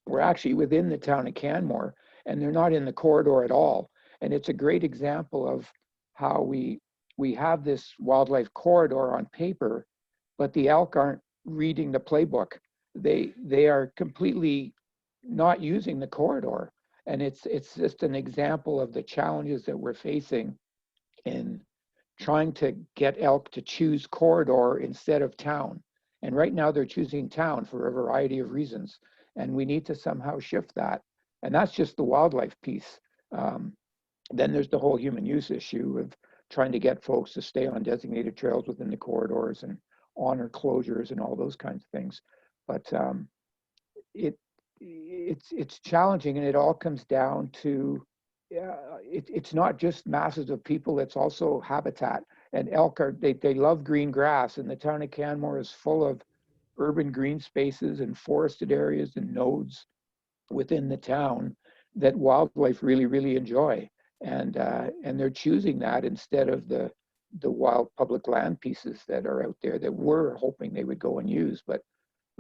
Speaker 4: were actually within the town of Canmore, and they're not in the corridor at all. And it's a great example of how we have this wildlife corridor on paper, but the elk aren't reading the playbook. They are completely not using the corridor. And it's just an example of the challenges that we're facing in trying to get elk to choose corridor instead of town. And right now they're choosing town for a variety of reasons. And we need to somehow shift that. And that's just the wildlife piece. Then there's the whole human use issue of trying to get folks to stay on designated trails within the corridors and honor closures and all those kinds of things. But it's challenging, and it all comes down to it's not just masses of people, it's also habitat. And elk they love green grass, and the town of Canmore is full of urban green spaces and forested areas and nodes within the town that wildlife really, really enjoy. And they're choosing that instead of the wild public land pieces that are out there that we're hoping they would go and use, but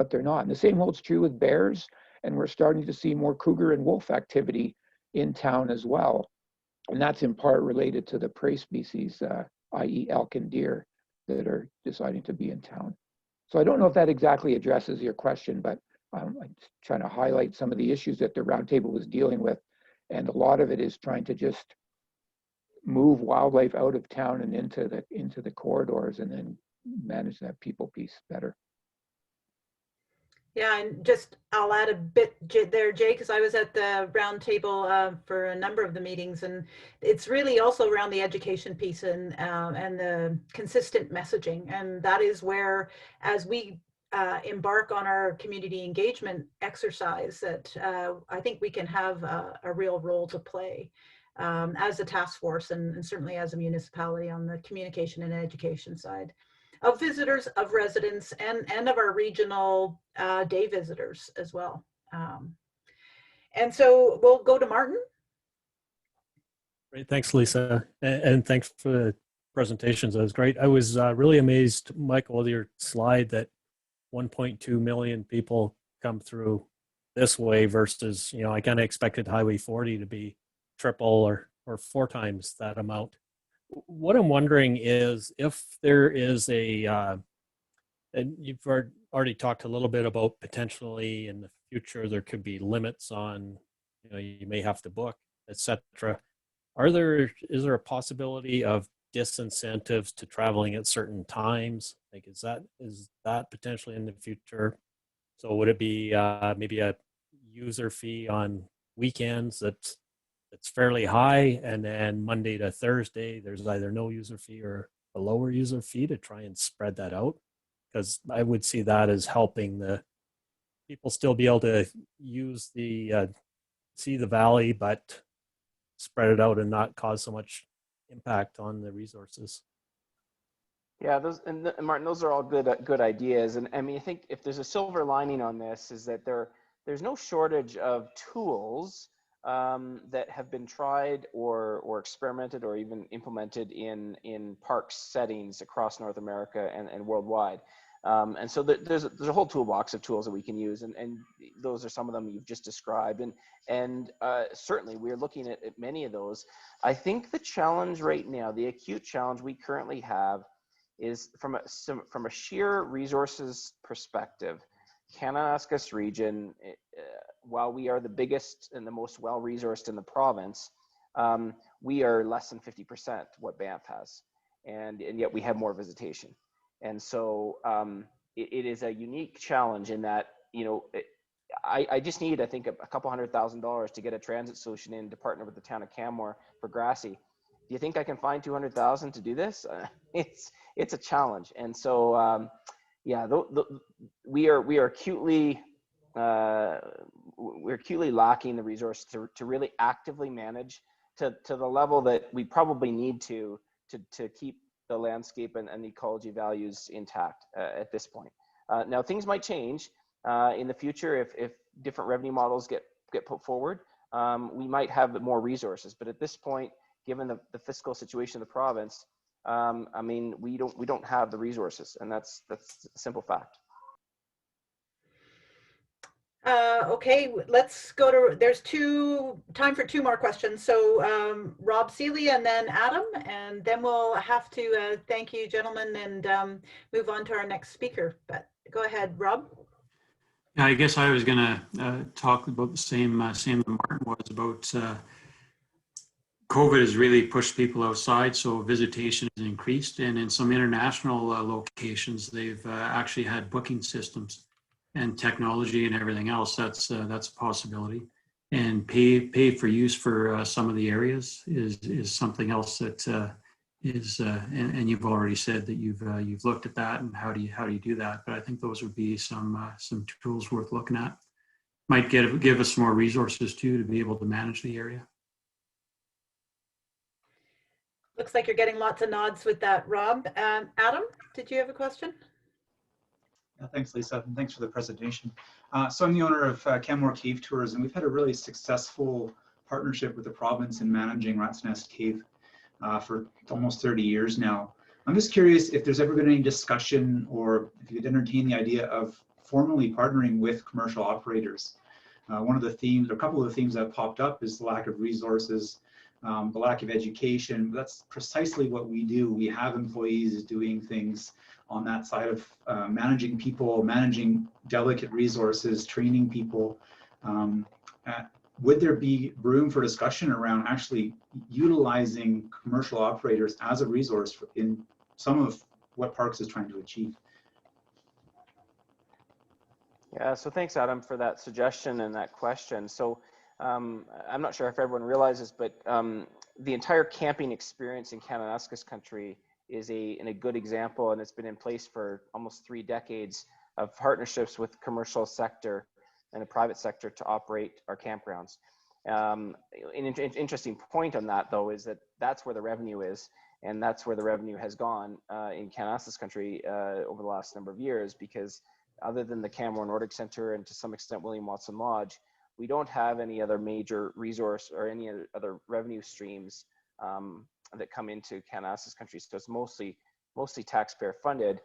Speaker 4: they're not. And the same holds true with bears, and we're starting to see more cougar and wolf activity in town as well. And that's in part related to the prey species, i.e. elk and deer, that are deciding to be in town. So I don't know if that exactly addresses your question, but I'm trying to highlight some of the issues that the Roundtable was dealing with. And a lot of it is trying to just move wildlife out of town and into the corridors, and then manage that people piece better.
Speaker 1: Yeah, and I'll add a bit there, Jay, because I was at the Roundtable for a number of the meetings, and it's really also around the education piece and the consistent messaging. And that is where, as we embark on our community engagement exercise, that I think we can have a real role to play as a task force, and certainly as a municipality on the communication and education side of visitors, of residents, and of our regional day visitors as well. And so we'll go to Martin.
Speaker 8: Great, thanks, Lisa, and thanks for the presentations. That was great. I was really amazed, Michael, with your slide that 1.2 million people come through this way versus, I kind of expected Highway 40 to be triple or 4 times that amount. What I'm wondering is if there is and you've already talked a little bit about potentially in the future there could be limits on, you may have to book, etc. Is there a possibility of disincentives to traveling at certain times? Like, is that potentially in the future? So would it be maybe a user fee on weekends that's fairly high, and then Monday to Thursday there's either no user fee or a lower user fee to try and spread that out? Because I would see that as helping the people still be able to use the see the valley, but spread it out and not cause so much impact on the resources.
Speaker 3: Yeah, and Martin, those are all good ideas. And I mean, I think if there's a silver lining on this is that there's no shortage of tools that have been tried or experimented or even implemented in parks settings across North America and worldwide. And so there's a whole toolbox of tools that we can use, and those are some of them you've just described. And certainly we're looking at many of those. I think the challenge right now, the acute challenge we currently have, is from a sheer resources perspective. Kananaskis region, while we are the biggest and the most well-resourced in the province, we are less than 50% what Banff has, and yet we have more visitation. And so it is a unique challenge in that, you know, I just need, I think, a couple $100,000 to get a transit solution in to partner with the town of Canmore for Grassy. Do you think I can find 200,000 to do this? It's a challenge. And so, yeah, we are acutely lacking the resource to really actively manage to the level that we probably need to keep the landscape and the ecology values intact at this point. Now things might change in the future if different revenue models get put forward. We might have more resources, but at this point, given the fiscal situation of the province, I mean, we don't have the resources, and that's a simple fact.
Speaker 1: Okay, let's go to, there's time for two more questions. So Rob Seeley and then Adam, and then we'll have to thank you, gentlemen, and move on to our next speaker. But go ahead, Rob.
Speaker 9: Yeah, I guess I was going to talk about the same that Martin was about. COVID has really pushed people outside, so visitation has increased. And in some international locations, they've actually had booking systems and technology and everything else. That's a possibility. And pay for use for some of the areas is something else that is. And you've already said that you've looked at that and how do you do that? But I think those would be some tools worth looking at. Might give us more resources too to be able to manage the area.
Speaker 1: Looks like you're getting lots of nods with that, Rob. Adam, did you have a question?
Speaker 10: Yeah, thanks, Lisa, and thanks for the presentation. So I'm the owner of Canmore Cave Tours, and we've had a really successful partnership with the province in managing Rat's Nest Cave for almost 30 years now. I'm just curious if there's ever been any discussion or if you'd entertain the idea of formally partnering with commercial operators. One of the themes, or a couple of the themes that popped up is the lack of resources, the lack of education. That's precisely what we do. We have employees doing things on that side of managing people, managing delicate resources, training people. Would there be room for discussion around actually utilizing commercial operators as a resource in some of what Parks is trying to achieve?
Speaker 3: Yeah, so thanks, Adam, for that suggestion and that question. So I'm not sure if everyone realizes, but the entire camping experience in Kananaskis country is a good example, and it's been in place for almost 3 decades of partnerships with commercial sector and the private sector to operate our campgrounds. An interesting point on that, though, is that that's where the revenue is, and that's where the revenue has gone in Kananaskis country over the last number of years, because other than the Canmore Nordic Centre and to some extent William Watson Lodge, we don't have any other major resource or any other revenue streams that come into Kananaskis country. So it's mostly taxpayer funded,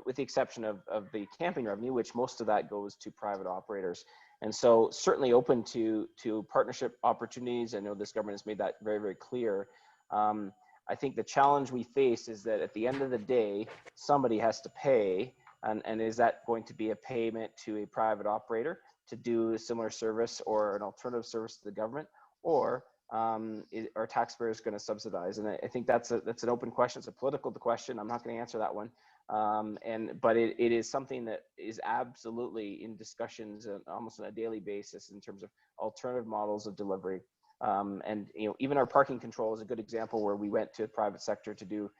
Speaker 3: with the exception of the camping revenue, which most of that goes to private operators. And so certainly open to partnership opportunities. I know this government has made that very, very clear. I think the challenge we face is that at the end of the day, somebody has to pay. And is that going to be a payment to a private operator to do a similar service or an alternative service to the government? Or are taxpayers going to subsidize? And I think that's an open question. It's a political question. I'm not going to answer that one. But it is something that is absolutely in discussions almost on a daily basis in terms of alternative models of delivery. And even our parking control is a good example where we went to the private sector to do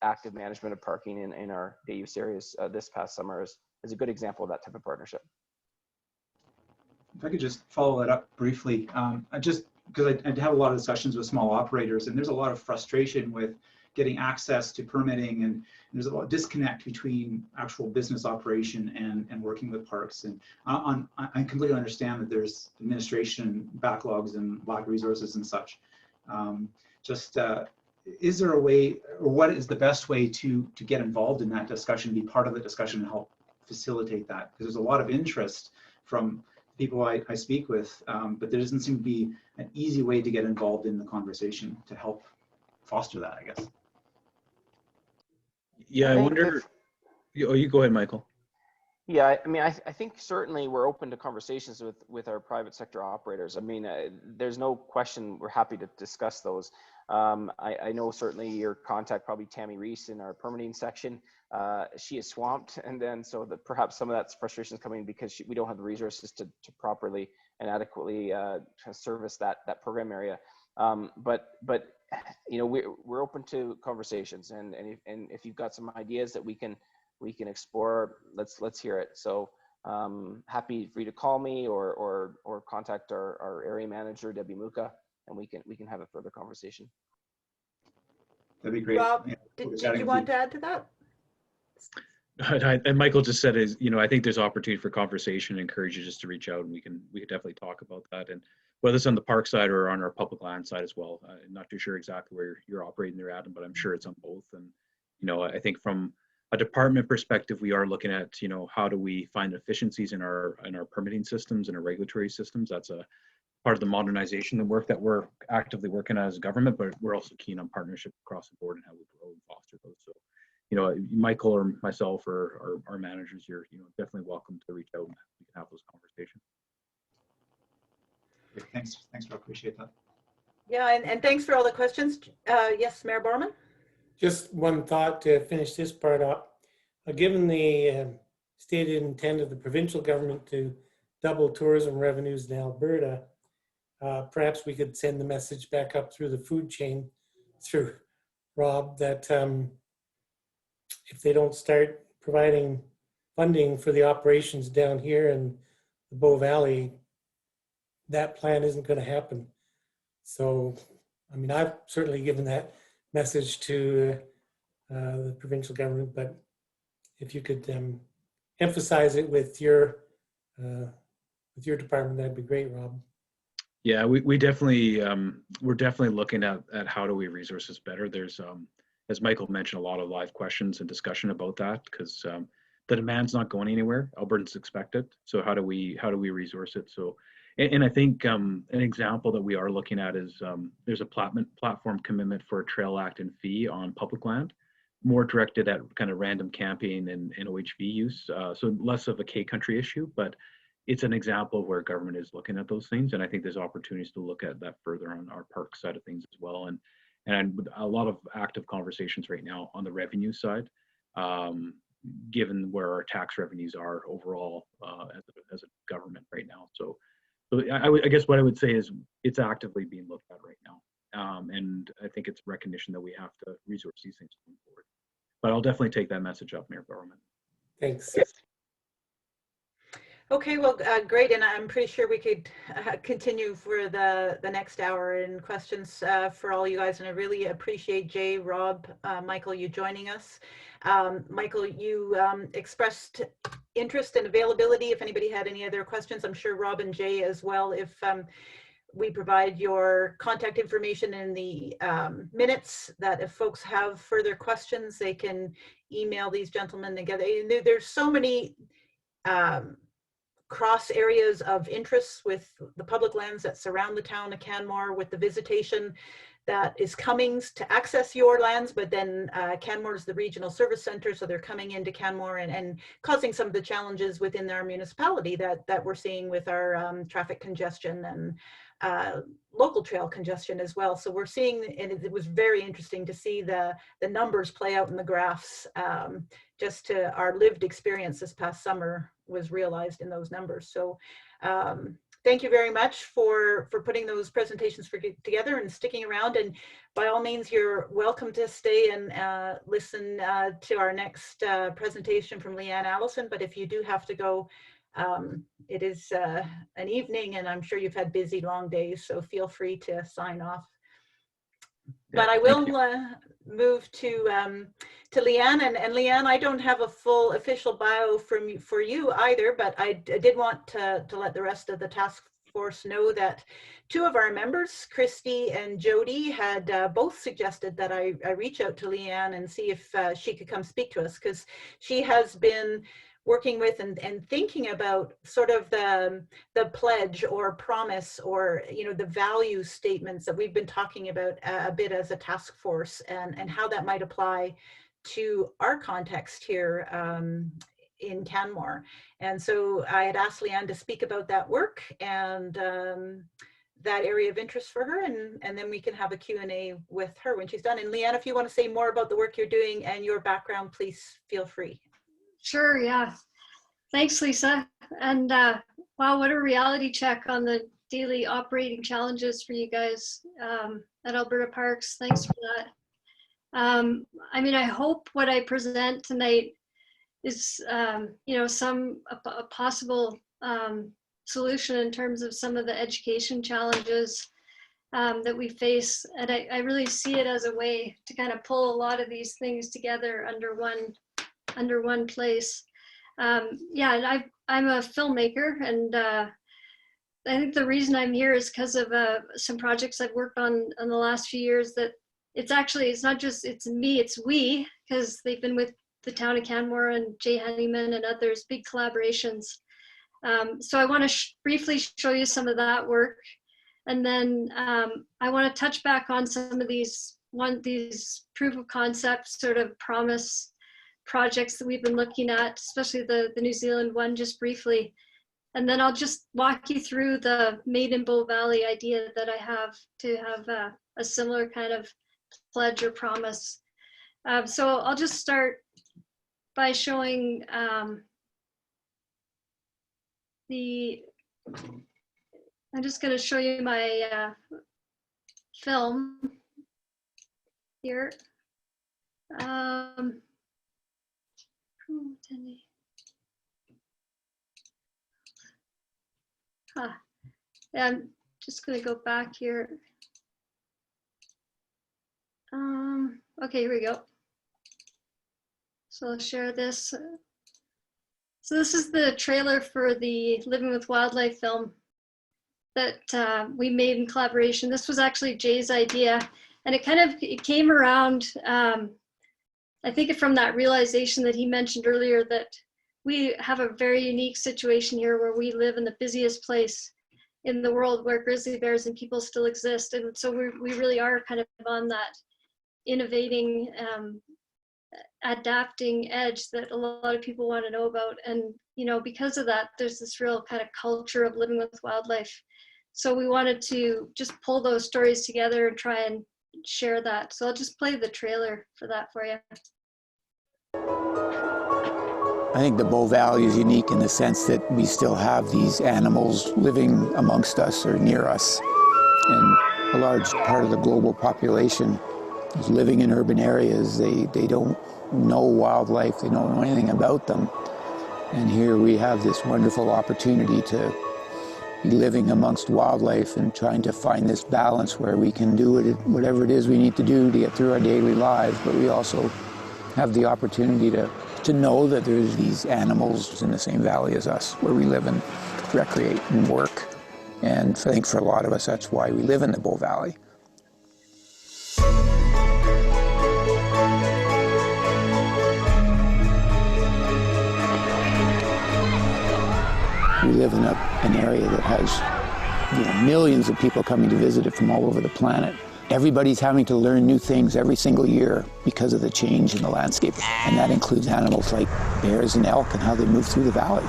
Speaker 3: active management of parking in our day use areas this past summer is a good example of that type of partnership.
Speaker 10: If I could just follow that up briefly, because I have a lot of discussions with small operators, and there's a lot of frustration with getting access to permitting, and there's a lot of disconnect between actual business operation and working with parks. And I completely understand that there's administration backlogs and lack of resources and such. Is there a way, or what is the best way to get involved in that discussion, be part of the discussion, and help facilitate that? Because there's a lot of interest from people I speak with, but there doesn't seem to be an easy way to get involved in the conversation to help foster that, I guess.
Speaker 2: Yeah, I wonder. You go ahead, Michael.
Speaker 3: Yeah, I mean, I think certainly we're open to conversations with our private sector operators. I mean, there's no question we're happy to discuss those. I know certainly your contact, probably Tammy Reese in our permitting section. She is swamped, and then so perhaps some of that frustration is coming because we don't have the resources to properly and adequately service that program area. But we're open to conversations, and if you've got some ideas that we can explore, let's hear it. So happy for you to call me or contact our area manager, Debbie Muka, and we can have a further conversation.
Speaker 10: That'd be great.
Speaker 1: Rob, did you want to add to that?
Speaker 2: And Michael just said is, I think there's opportunity for conversation, encourage you just to reach out, and we can definitely talk about that. And whether it's on the park side or on our public land side as well. I'm not too sure exactly where you're operating there, Adam, but I'm sure it's on both. And, I think from a department perspective, we are looking at, how do we find efficiencies in our permitting systems and our regulatory systems. That's a part of the modernization and work that we're actively working on as a government, but we're also keen on partnership across the board and how we grow and foster those. So, Michael or myself or our managers, you're definitely welcome to reach out and we can have those conversations.
Speaker 10: Great. Thanks, Rob. Appreciate that.
Speaker 1: Yeah, and thanks for all the questions. Yes, Mayor Borman.
Speaker 11: Just one thought to finish this part up. Given the stated intent of the provincial government to double tourism revenues in Alberta, perhaps we could send the message back up through the food chain, through Rob, that if they don't start providing funding for the operations down here in the Bow Valley, that plan isn't going to happen. So, I mean, I've certainly given that message to the provincial government, but if you could emphasize it with your department, that'd be great, Rob.
Speaker 2: Yeah, we definitely we're definitely looking at how do we resource this better. There's as Michael mentioned, a lot of live questions and discussion about that because the demand's not going anywhere. Albertans expect it. So how do we resource it? So, and I think an example that we are looking at is there's a platform commitment for a trail act and fee on public land, more directed at kind of random camping and OHV use. So less of a K country issue, but it's an example of where government is looking at those things. And I think there's opportunities to look at that further on our park side of things as well. And a lot of active conversations right now on the revenue side, given where our tax revenues are overall as a government right now. So I guess what I would say is it's actively being looked at right now. And I think it's recognition that we have to resource these things going forward. But I'll definitely take that message up, Mayor Borman.
Speaker 11: Thanks.
Speaker 1: Okay, well, great, and I'm pretty sure we could continue for the next hour in questions for all you guys, and I really appreciate Jay, Rob, Michael, you joining us. Michael, you expressed interest and availability if anybody had any other questions. I'm sure Rob and Jay as well. If we provide your contact information in the minutes, that if folks have further questions, they can email these gentlemen together. There's so many cross areas of interest with the public lands that surround the town of Canmore, with the visitation that is coming to access your lands, but then Canmore is the regional service center, so they're coming into Canmore and causing some of the challenges within our municipality that we're seeing with our traffic congestion local trail congestion as well. So we're seeing, and it was very interesting to see the numbers play out in the graphs. Just to our lived experience this past summer was realized in those numbers. So thank you very much for putting those presentations together and sticking around. And by all means, you're welcome to stay and listen to our next presentation from Leanne Allison. But if you do have to go, it is an evening, and I'm sure you've had busy, long days, so feel free to sign off.
Speaker 2: Yeah,
Speaker 1: but I will move to Leanne, and Leanne, I don't have a full official bio for you either, but I did want to let the rest of the task force know that two of our members, Christy and Jody, had both suggested that I reach out to Leanne and see if she could come speak to us, because she has been working with and thinking about sort of the pledge or promise, or the value statements that we've been talking about a bit as a task force, and how that might apply to our context here in Canmore. And so I had asked Leanne to speak about that work and that area of interest for her, and then we can have a Q&A with her when she's done. And Leanne, if you want to say more about the work you're doing and your background, please feel free.
Speaker 12: Sure, yeah. Thanks, Lisa. And wow, what a reality check on the daily operating challenges for you guys at Alberta Parks. Thanks for that. I mean, I hope what I present tonight is, a possible solution in terms of some of the education challenges that we face. And I really see it as a way to kind of pull a lot of these things together under one place. Yeah, and I'm a filmmaker, and I think the reason I'm here is because of some projects I've worked on in the last few years. That it's not just it's me, it's we, because they've been with the town of Canmore and Jay Honeyman and others, big collaborations. So I want to briefly show you some of that work, and then I want to touch back on some of these proof of concept sort of promise projects that we've been looking at, especially the New Zealand one, just briefly. And then I'll just walk you through the Made in Bow Valley idea that I have to have a similar kind of pledge or promise. So I'll just start by showing I'm just going to show you my film here. Yeah, I'm just going to go back here. Okay, here we go. So I'll share this. So this is the trailer for the Living with Wildlife film that we made in collaboration. This was actually Jay's idea, and it came around, I think, from that realization that he mentioned earlier, that we have a very unique situation here where we live in the busiest place in the world where grizzly bears and people still exist. And so we really are kind of on that innovating, adapting edge that a lot of people want to know about. And, because of that, there's this real kind of culture of living with wildlife. So we wanted to just pull those stories together and try and share that. So I'll just play the trailer for that for you.
Speaker 13: I think the Bow Valley is unique in the sense that we still have these animals living amongst us or near us. And a large part of the global population is living in urban areas. They don't know wildlife, they don't know anything about them. And here we have this wonderful opportunity to be living amongst wildlife and trying to find this balance where we can do whatever it is we need to do to get through our daily lives, but we also have the opportunity to know that there's these animals in the same valley as us, where we live and recreate and work. And I think for a lot of us, that's why we live in the Bow Valley. We live in an area that has millions of people coming to visit it from all over the planet. Everybody's having to learn new things every single year because of the change in the landscape. And that includes animals like bears and elk and how they move through the valley.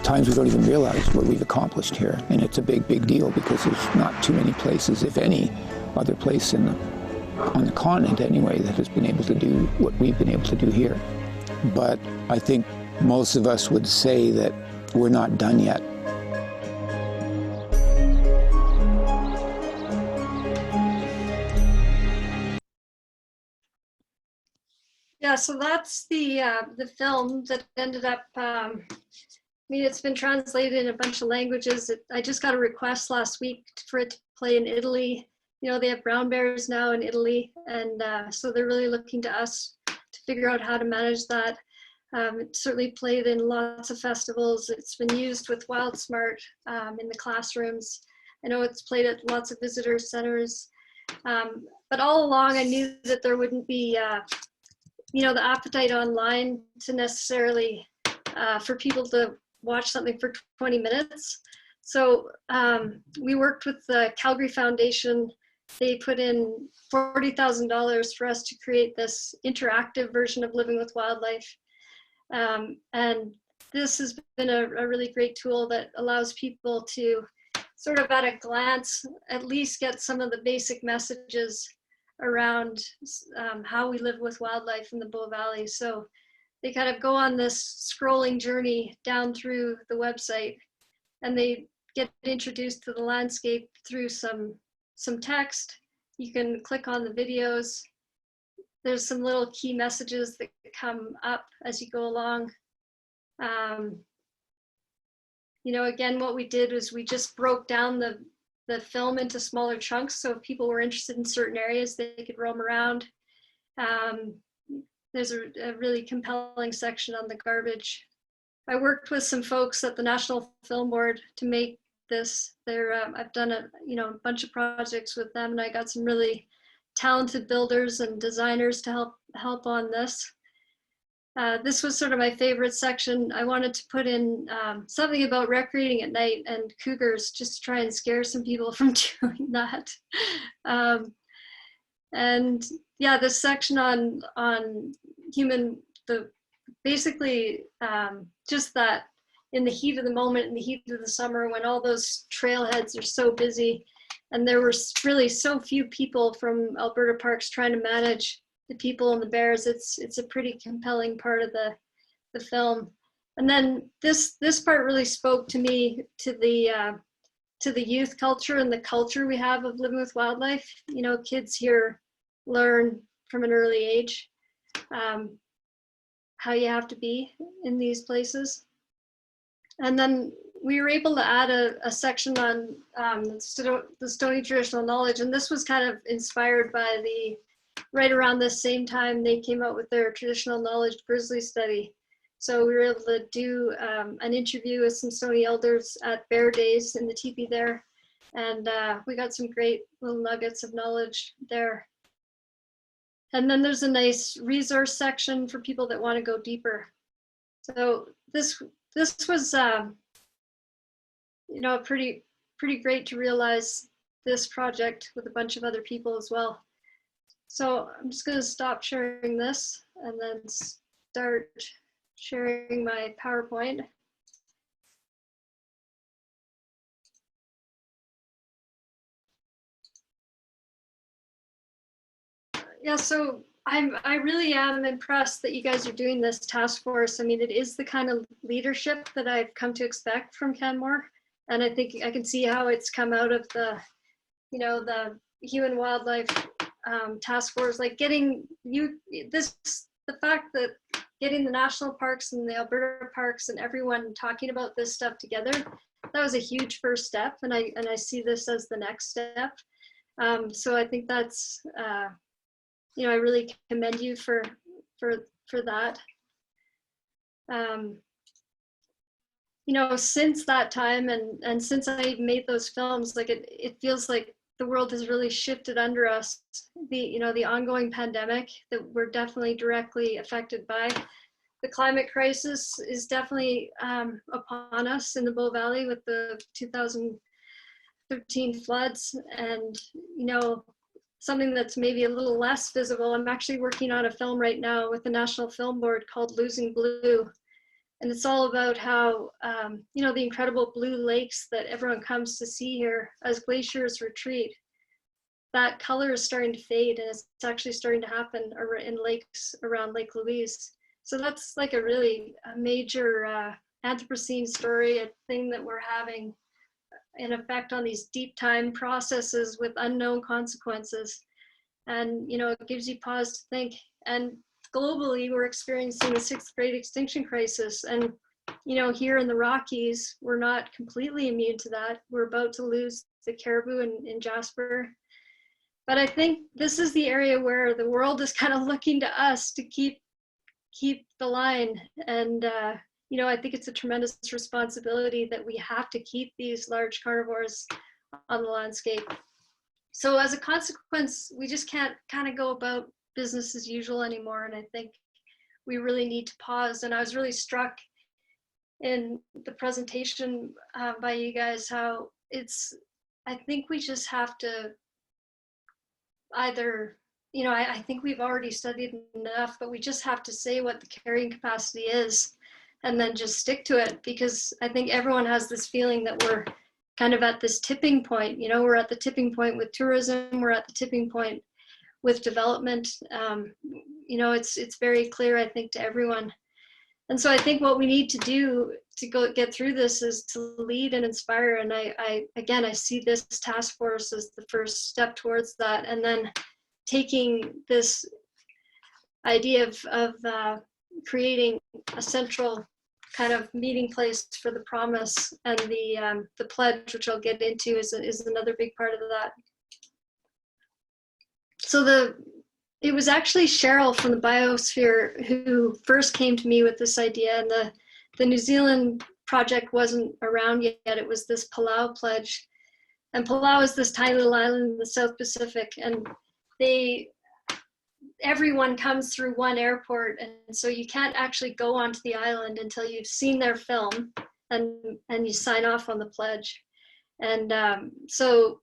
Speaker 13: times we don't even realize what we've accomplished here. And it's a big, big deal because there's not too many places, if any, other place on the continent anyway, that has been able to do what we've been able to do here. But I think most of us would say that we're not done yet.
Speaker 12: Yeah, so that's the film that ended up, I mean, it's been translated in a bunch of languages. I just got a request last week for it to play in Italy. You know, they have brown bears now in Italy, and so they're really looking to us to figure out how to manage that. It certainly played in lots of festivals. It's been used with WildSmart in the classrooms. I know it's played at lots of visitor centers. But all along, I knew that there wouldn't be you know, the appetite online to necessarily for people to watch something for 20 minutes. So we worked with the Calgary Foundation. They put in $40,000 for us to create this interactive version of Living with Wildlife. And this has been a really great tool that allows people to sort of at a glance, at least get some of the basic messages around how we live with wildlife in the Bow Valley. So they kind of go on this scrolling journey down through the website, and they get introduced to the landscape through some text. You can click on the videos. There's some little key messages that come up as you go along. You know, again, what we did was we just broke down the film into smaller chunks. So if people were interested in certain areas, they could roam around. There's a really compelling section on the garbage. I worked with some folks at the National Film Board to make this. I've done a bunch of projects with them, and I got some really talented builders and designers to help on this. This was sort of my favorite section. I wanted to put in something about recreating at night and cougars, just to try and scare some people from doing that. And yeah, this section on basically just that in the heat of the moment, in the heat of the summer, when all those trailheads are so busy, and there were really so few people from Alberta Parks trying to manage the people and the bears, it's a pretty compelling part of the film. And then this part really spoke to me, to the youth culture and the culture we have of living with wildlife. You know, kids here learn from an early age how you have to be in these places. And then we were able to add a section on the Stony traditional knowledge, and this was kind of inspired by right around the same time they came out with their traditional knowledge grizzly study. So we were able to do an interview with some Stony elders at Bear Days in the teepee there, and we got some great little nuggets of knowledge there. And then there's a nice resource section for people that want to go deeper. So this was you know, pretty great to realize this project with a bunch of other people as well. So I'm just going to stop sharing this and then start sharing my PowerPoint. Yeah, so I really am impressed that you guys are doing this task force. I mean, it is the kind of leadership that I've come to expect from Canmore. And I think I can see how it's come out of the human wildlife task force, like the fact that getting the national parks and the Alberta parks and everyone talking about this stuff together, that was a huge first step. And I see this as the next step. So I think that's, you know, I really commend you for that. You know, since that time and since I made those films, like it feels like the world has really shifted under us. The ongoing pandemic that we're definitely directly affected by. The climate crisis is definitely upon us in the Bow Valley with the 2013 floods, and you know, something that's maybe a little less visible. I'm actually working on a film right now with the National Film Board called Losing Blue. And it's all about how, you know, the incredible blue lakes that everyone comes to see here as glaciers retreat, that color is starting to fade, and it's actually starting to happen in lakes around Lake Louise. So that's like a really major Anthropocene story, a thing that we're having an effect on these deep time processes with unknown consequences. And, you know, it gives you pause to think. And globally, we're experiencing the 6th great extinction crisis. And, you know, here in the Rockies, we're not completely immune to that. We're about to lose the caribou in Jasper. But I think this is the area where the world is kind of looking to us to keep the line. And, you know, I think it's a tremendous responsibility that we have to keep these large carnivores on the landscape. So as a consequence, we just can't kind of go about business as usual anymore. And I think we really need to pause. And I was really struck in the presentation by you guys, how I think we just have to either, you know, I think we've already studied enough, but we just have to say what the carrying capacity is and then just stick to it, because I think everyone has this feeling that we're kind of at this tipping point. You know, we're at the tipping point with tourism, we're at the tipping point with development. You know, it's very clear, I think, to everyone. And so I think what we need to do to get through this is to lead and inspire. And again, I see this task force as the first step towards that. And then taking this idea of creating a central kind of meeting place for the promise, and the pledge, which I'll get into, is another big part of that. So it was actually Cheryl from the Biosphere who first came to me with this idea, and the New Zealand project wasn't around yet. It was this Palau Pledge, and Palau is this tiny little island in the South Pacific, and everyone comes through one airport, and so you can't actually go onto the island until you've seen their film and you sign off on the pledge. And so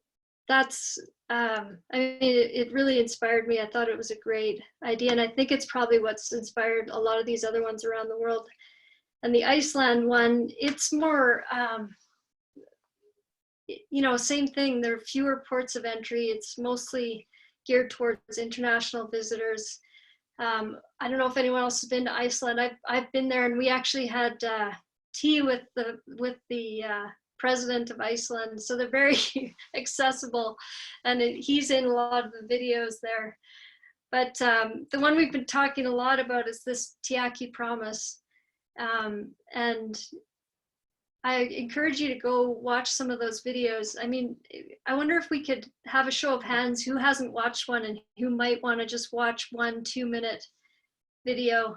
Speaker 12: that's, I mean, it really inspired me. I thought it was a great idea, and I think it's probably what's inspired a lot of these other ones around the world. And the Iceland one, it's more, you know, same thing. There are fewer ports of entry. It's mostly geared towards international visitors. I don't know if anyone else has been to Iceland. I've been there, and we actually had tea with the president of Iceland. So they're very accessible, and he's in a lot of the videos there. But the one we've been talking a lot about is this Tiaki Promise. And I encourage you to go watch some of those videos. I mean, I wonder if we could have a show of hands who hasn't watched one and who might want to just watch 1 2-minute video.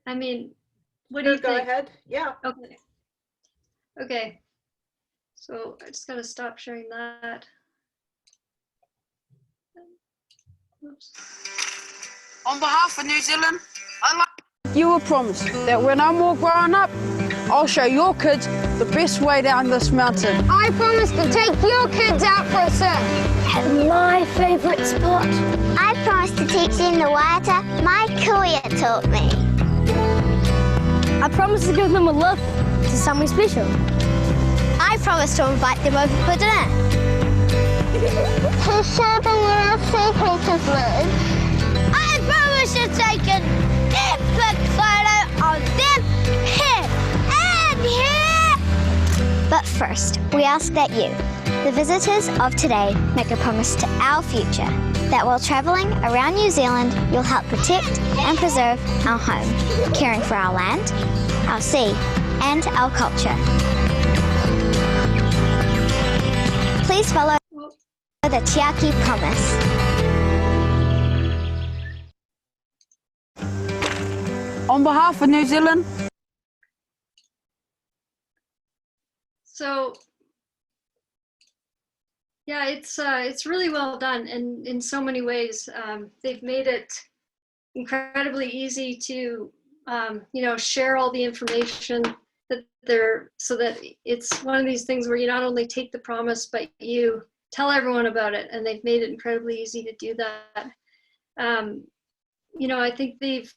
Speaker 12: I mean, what do you think?
Speaker 1: Go ahead. Yeah.
Speaker 12: Okay. Okay. So I just got to stop sharing that. Oops.
Speaker 14: On behalf of New Zealand, I'd like you a promise that when I'm all grown up, I'll show your kids the best way down this mountain.
Speaker 15: I promise to take your kids out for a surf at my favourite spot.
Speaker 16: I promise to teach them the waiata my kuia taught me.
Speaker 15: I promise to give them a lift to something special.
Speaker 16: I promise to invite them over for dinner.
Speaker 15: To show them where our sea creatures live.
Speaker 16: I promise to take an epic photo of them here and here. But first, we ask that you, the visitors of today, make a promise to our future that while travelling around New Zealand, you'll help protect and preserve our home, caring for our land, our sea, and our culture. Please follow the Tiaki Promise.
Speaker 14: On behalf of New Zealand.
Speaker 12: So, yeah, it's really well done, and in so many ways, they've made it incredibly easy to, you know, share all the information that so that it's one of these things where you not only take the promise, but you tell everyone about it, and they've made it incredibly easy to do that. You know, I think they've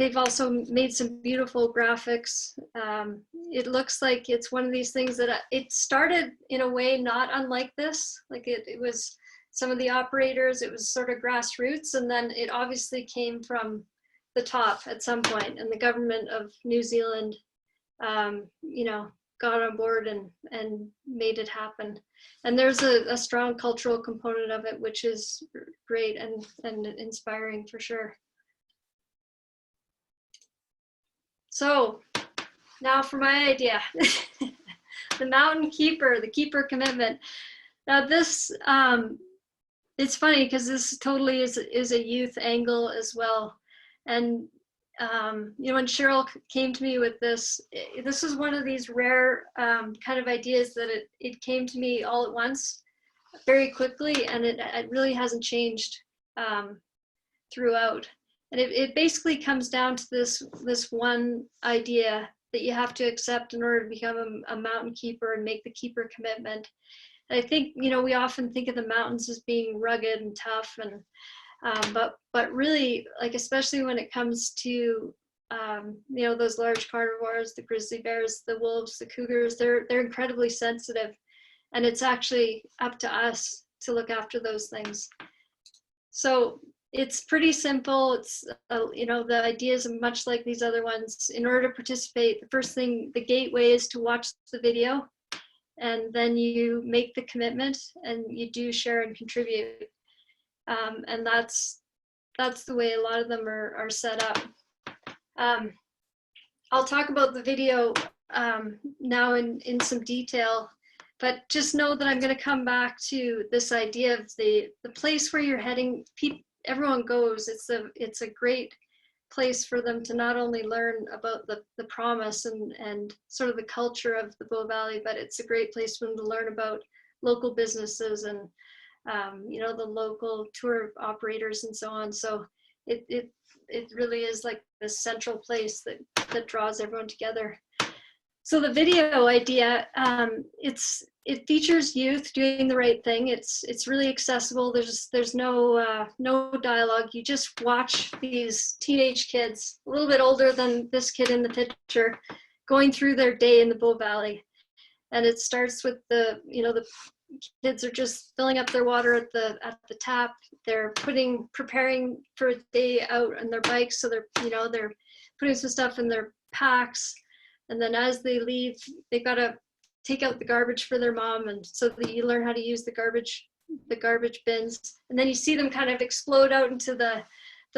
Speaker 12: they've also made some beautiful graphics. It looks like it's one of these things that it started in a way not unlike this. Like it was some of the operators, it was sort of grassroots, and then it obviously came from the top at some point, and the government of New Zealand, you know, got on board and made it happen. And there's a strong cultural component of it, which is great and inspiring for sure. So now for my idea, the mountain keeper, the keeper commitment. Now this, it's funny because this totally is a youth angle as well. And you know, when Cheryl came to me with this, this is one of these rare kind of ideas that it came to me all at once, very quickly, and it really hasn't changed throughout. And it basically comes down to this one idea that you have to accept in order to become a mountain keeper and make the keeper commitment. And I think, you know, we often think of the mountains as being rugged and tough, and but really, like, especially when it comes to you know, those large carnivores, the grizzly bears, the wolves, the cougars, they're incredibly sensitive, and it's actually up to us to look after those things. So it's pretty simple. It's you know, the ideas are much like these other ones. In order to participate, the first thing, the gateway is to watch the video, and then you make the commitment and you do share and contribute. And that's the way a lot of them are set up. I'll talk about the video now in some detail, but just know that I'm going to come back to this idea of the place where you're heading. Everyone goes. It's a great place for them to not only learn about the promise and sort of the culture of the Bow Valley, but it's a great place for them to learn about local businesses and you know, the local tour operators and so on. So it really is like this central place that draws everyone together. So the video idea, it features youth doing the right thing. It's really accessible. There's no dialogue. You just watch these teenage kids, a little bit older than this kid in the picture, going through their day in the Bow Valley. And it starts with the kids are just filling up their water at the tap. They're preparing for a day out on their bikes. So they're putting some stuff in their packs. And then as they leave, they've got to take out the garbage for their mom. And so that you learn how to use the garbage bins. And then you see them kind of explode out into the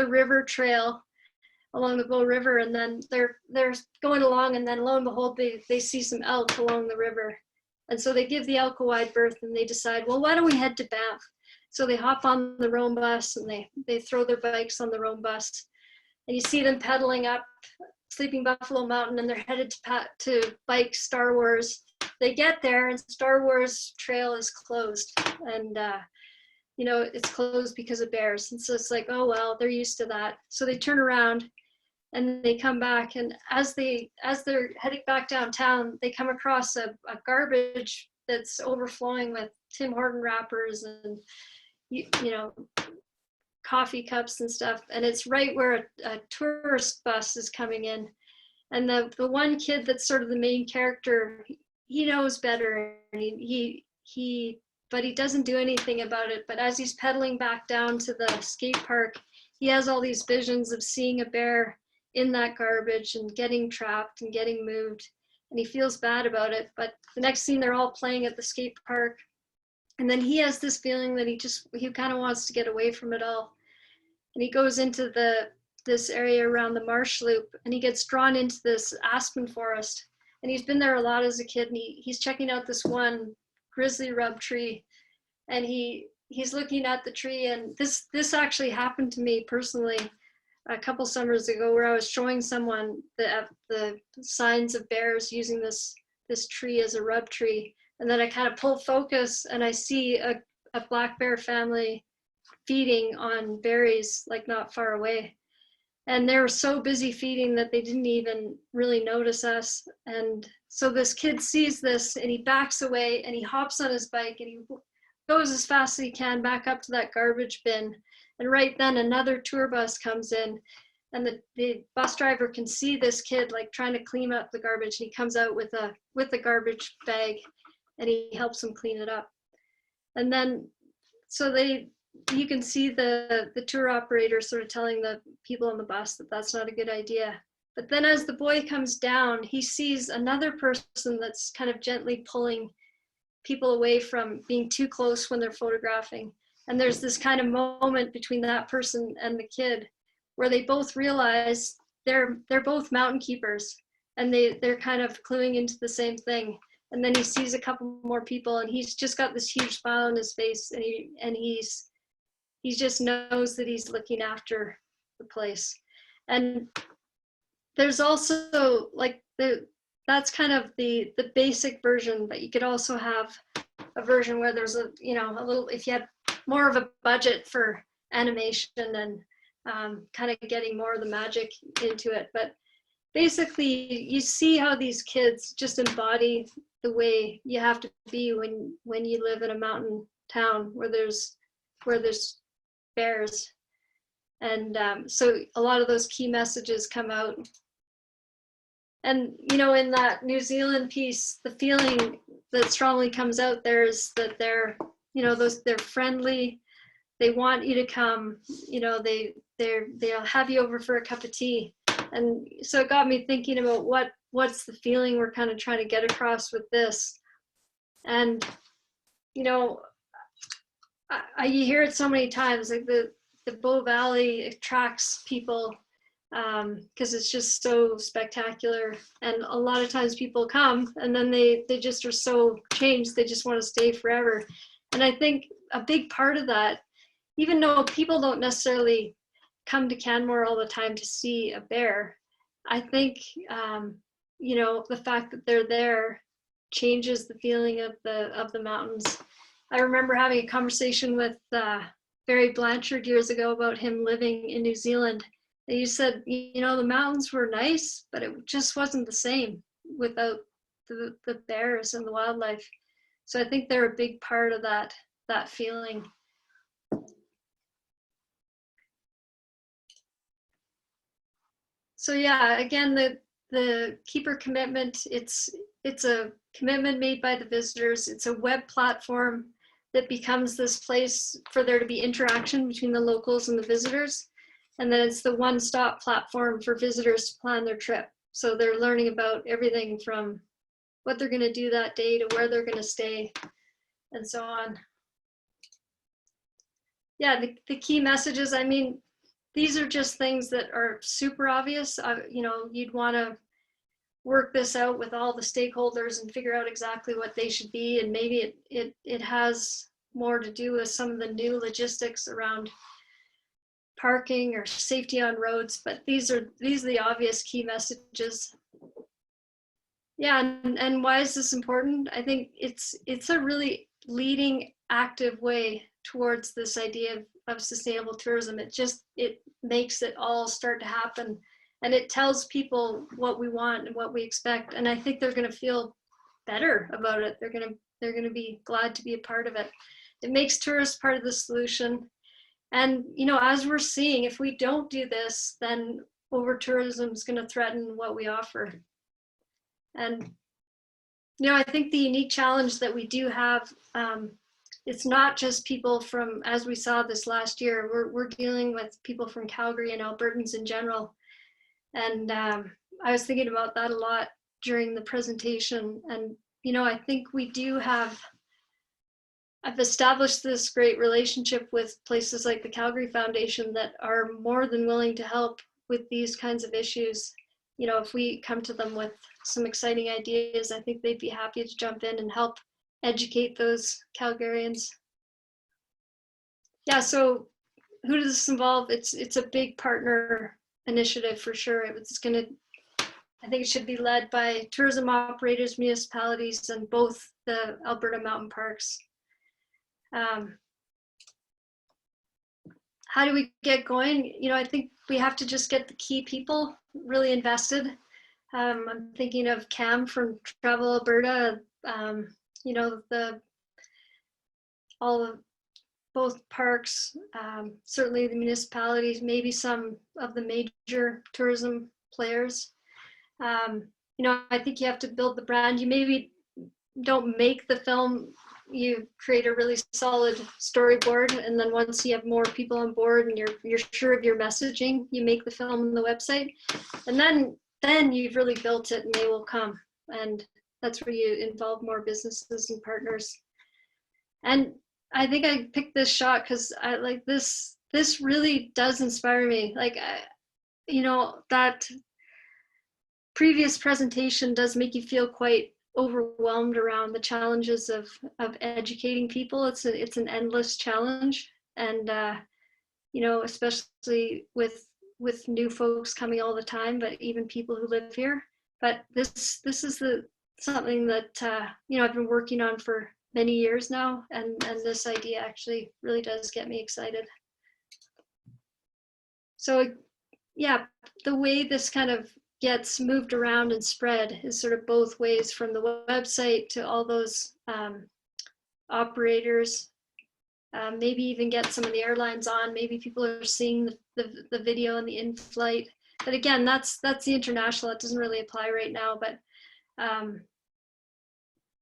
Speaker 12: river trail along the Bow River. And then they're going along, and then lo and behold, they see some elk along the river. And so they give the elk a wide berth, and they decide, well, why don't we head to Banff? So they hop on the roam bus, and they throw their bikes on the roam bus. And you see them pedaling up Sleeping Buffalo Mountain, and they're headed to bike Star Wars. They get there, and Star Wars trail is closed. And, you know, it's closed because of bears. And so it's like, oh, well, they're used to that. So they turn around and they come back, and as they're heading back downtown, they come across a garbage that's overflowing with Tim Horton wrappers and you know, coffee cups and stuff. And it's right where a tourist bus is coming in, and the one kid that's sort of the main character, he knows better, and but he doesn't do anything about it. But as he's pedaling back down to the skate park, he has all these visions of seeing a bear in that garbage and getting trapped and getting moved, and he feels bad about it. But the next scene, they're all playing at the skate park, and then he has this feeling that he kind of wants to get away from it all, and he goes into this area around the marsh loop, and he gets drawn into this aspen forest, and he's been there a lot as a kid, and he's checking out this one grizzly rub tree, and he's looking at the tree. And this actually happened to me personally a couple summers ago, where I was showing someone the signs of bears using this tree as a rub tree. And then I kind of pull focus, and I see a black bear family feeding on berries, like not far away. And they were so busy feeding that they didn't even really notice us. And so this kid sees this, and he backs away, and he hops on his bike, and he goes as fast as he can back up to that garbage bin. And right then another tour bus comes in, and the bus driver can see this kid like trying to clean up the garbage, and he comes out with a garbage bag and he helps him clean it up. And then so you can see the tour operator sort of telling the people on the bus that that's not a good idea. But then as the boy comes down, he sees another person that's kind of gently pulling people away from being too close when they're photographing. And there's this kind of moment between that person and the kid where they both realize they're both mountain keepers, and they're kind of cluing into the same thing. And then he sees a couple more people, and he's just got this huge smile on his face, and he just knows that he's looking after the place. And there's also like that's kind of the basic version, but you could also have a version where there's a little, if you had more of a budget for animation and kind of getting more of the magic into it. But basically you see how these kids just embody the way you have to be when you live in a mountain town where there's bears. And so a lot of those key messages come out. And, in that New Zealand piece, the feeling that strongly comes out there is that they're friendly. They want you to come, they'll have you over for a cup of tea. And so it got me thinking about what's the feeling we're kind of trying to get across with this. And, you hear it so many times, like the Bow Valley attracts people because it's just so spectacular. And a lot of times people come and then they just are so changed, they just want to stay forever. And I think a big part of that, even though people don't necessarily come to Canmore all the time to see a bear, I think the fact that they're there changes the feeling of the mountains. I remember having a conversation with Barry Blanchard years ago about him living in New Zealand. And he said, the mountains were nice, but it just wasn't the same without the bears and the wildlife. So I think they're a big part of that feeling. So yeah, again, the keeper commitment, it's a commitment made by the visitors. It's a web platform that becomes this place for there to be interaction between the locals and the visitors. And then it's the one-stop platform for visitors to plan their trip. So they're learning about everything from what they're going to do that day to where they're going to stay and so on. Yeah, the key messages, I mean, these are just things that are super obvious. You'd want to work this out with all the stakeholders and figure out exactly what they should be. And maybe it has more to do with some of the new logistics around parking or safety on roads, but these are the obvious key messages. Yeah, and why is this important? I think it's a really leading active way towards this idea of sustainable tourism. It makes it all start to happen, and it tells people what we want and what we expect. And I think they're going to feel better about it. They're going to be glad to be a part of it. It makes tourists part of the solution. And, as we're seeing, if we don't do this, then over-tourism is going to threaten what we offer. And, I think the unique challenge that we do have, it's not just people from, as we saw this last year, we're dealing with people from Calgary and Albertans in general. And I was thinking about that a lot during the presentation. And, I think I've established this great relationship with places like the Calgary Foundation that are more than willing to help with these kinds of issues. If we come to them with some exciting ideas, I think they'd be happy to jump in and help educate those Calgarians. Yeah, so who does this involve? It's a big partner initiative for sure. I think it should be led by tourism operators, municipalities, and both the Alberta Mountain Parks. How do we get going? I think we have to just get the key people really invested. I'm thinking of Cam from Travel Alberta, both parks, certainly the municipalities, maybe some of the major tourism players. You know, I think you have to build the brand. You maybe don't make the film, you create a really solid storyboard, and then once you have more people on board and you're sure of your messaging, you make the film and the website, and then you've really built it and they will come. And that's where you involve more businesses and partners. And I think I picked this shot because I like this really does inspire me. Like, you know, that previous presentation does make you feel quite overwhelmed around the challenges of educating people. It's an endless challenge, and you know, especially with new folks coming all the time, but even people who live here. But this is something that you know, I've been working on for many years now, and this idea actually really does get me excited. So yeah, the way this kind of gets moved around and spread is sort of both ways, from the website to all those operators, maybe even get some of the airlines on. Maybe people are seeing the video and the in-flight. But again, that's the international. It doesn't really apply right now. But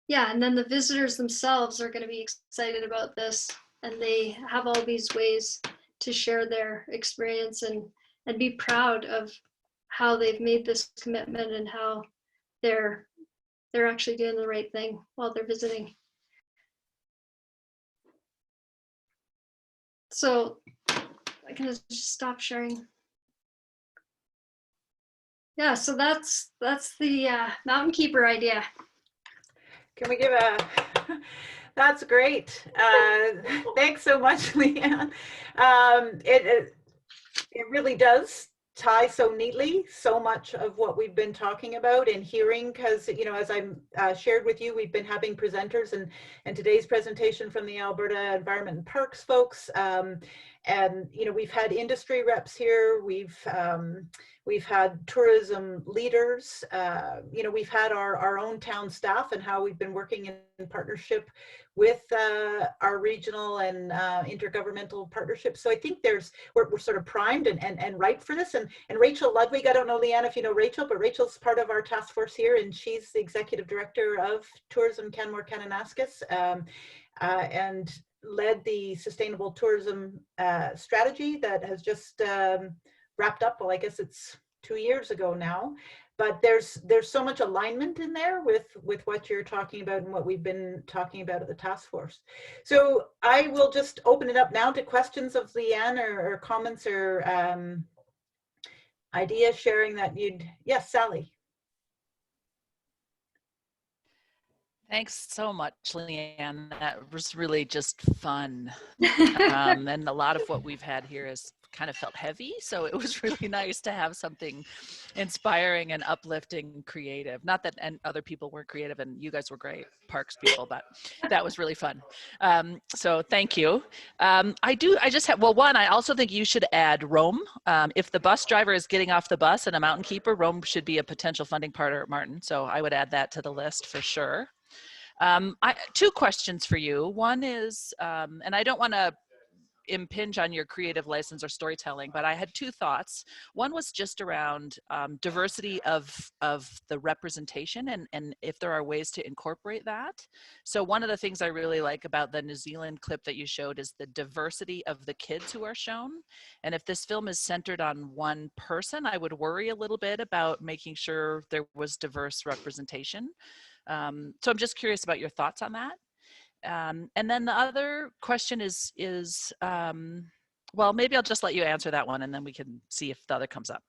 Speaker 12: yeah, and then the visitors themselves are going to be excited about this, and they have all these ways to share their experience and be proud of how they've made this commitment and how they're actually doing the right thing while they're visiting. So I can just stop sharing. Yeah, so that's the Mountain Keeper idea.
Speaker 1: Can we give a, that's great. Thanks so much, Leanne. It really does tie so neatly so much of what we've been talking about and hearing, because, you know, as I shared with you, we've been having presenters, and today's presentation from the Alberta Environment and Parks folks, and, you know, we've had industry reps here, we've had tourism leaders, you know, we've had our own town staff, and how we've been working in partnership with our regional and intergovernmental partnerships. So I think we're sort of primed and ripe for this. And Rachel Ludwig, I don't know, Leanne, if you know Rachel, but Rachel's part of our task force here, and she's the executive director of Tourism Canmore Kananaskis, and led the sustainable tourism strategy that has just wrapped up. Well, I guess it's 2 years ago now. But there's so much alignment in there with what you're talking about and what we've been talking about at the task force. So I will just open it up now to questions of Leanne, or comments, or ideas sharing that you'd, yes, Sally.
Speaker 17: Thanks so much, Leanne. That was really just fun. And a lot of what we've had here is kind of felt heavy. So it was really nice to have something inspiring and uplifting, creative. Not that and other people weren't creative, and you guys were great, parks people, but that was really fun. So thank you. I just have, well, one, I also think you should add Rome. If the bus driver is getting off the bus and a mountain keeper, Rome should be a potential funding partner, Martin. So I would add that to the list for sure. Two questions for you. One is, and I don't want to impinge on your creative license or storytelling, but I had two thoughts. One was just around diversity of the representation, and if there are ways to incorporate that. So one of the things I really like about the New Zealand clip that you showed is the diversity of the kids who are shown. And if this film is centered on one person, I would worry a little bit about making sure there was diverse representation. So I'm just curious about your thoughts on that. And then the other question is well, maybe I'll just let you answer that one, and then we can see if the other comes up.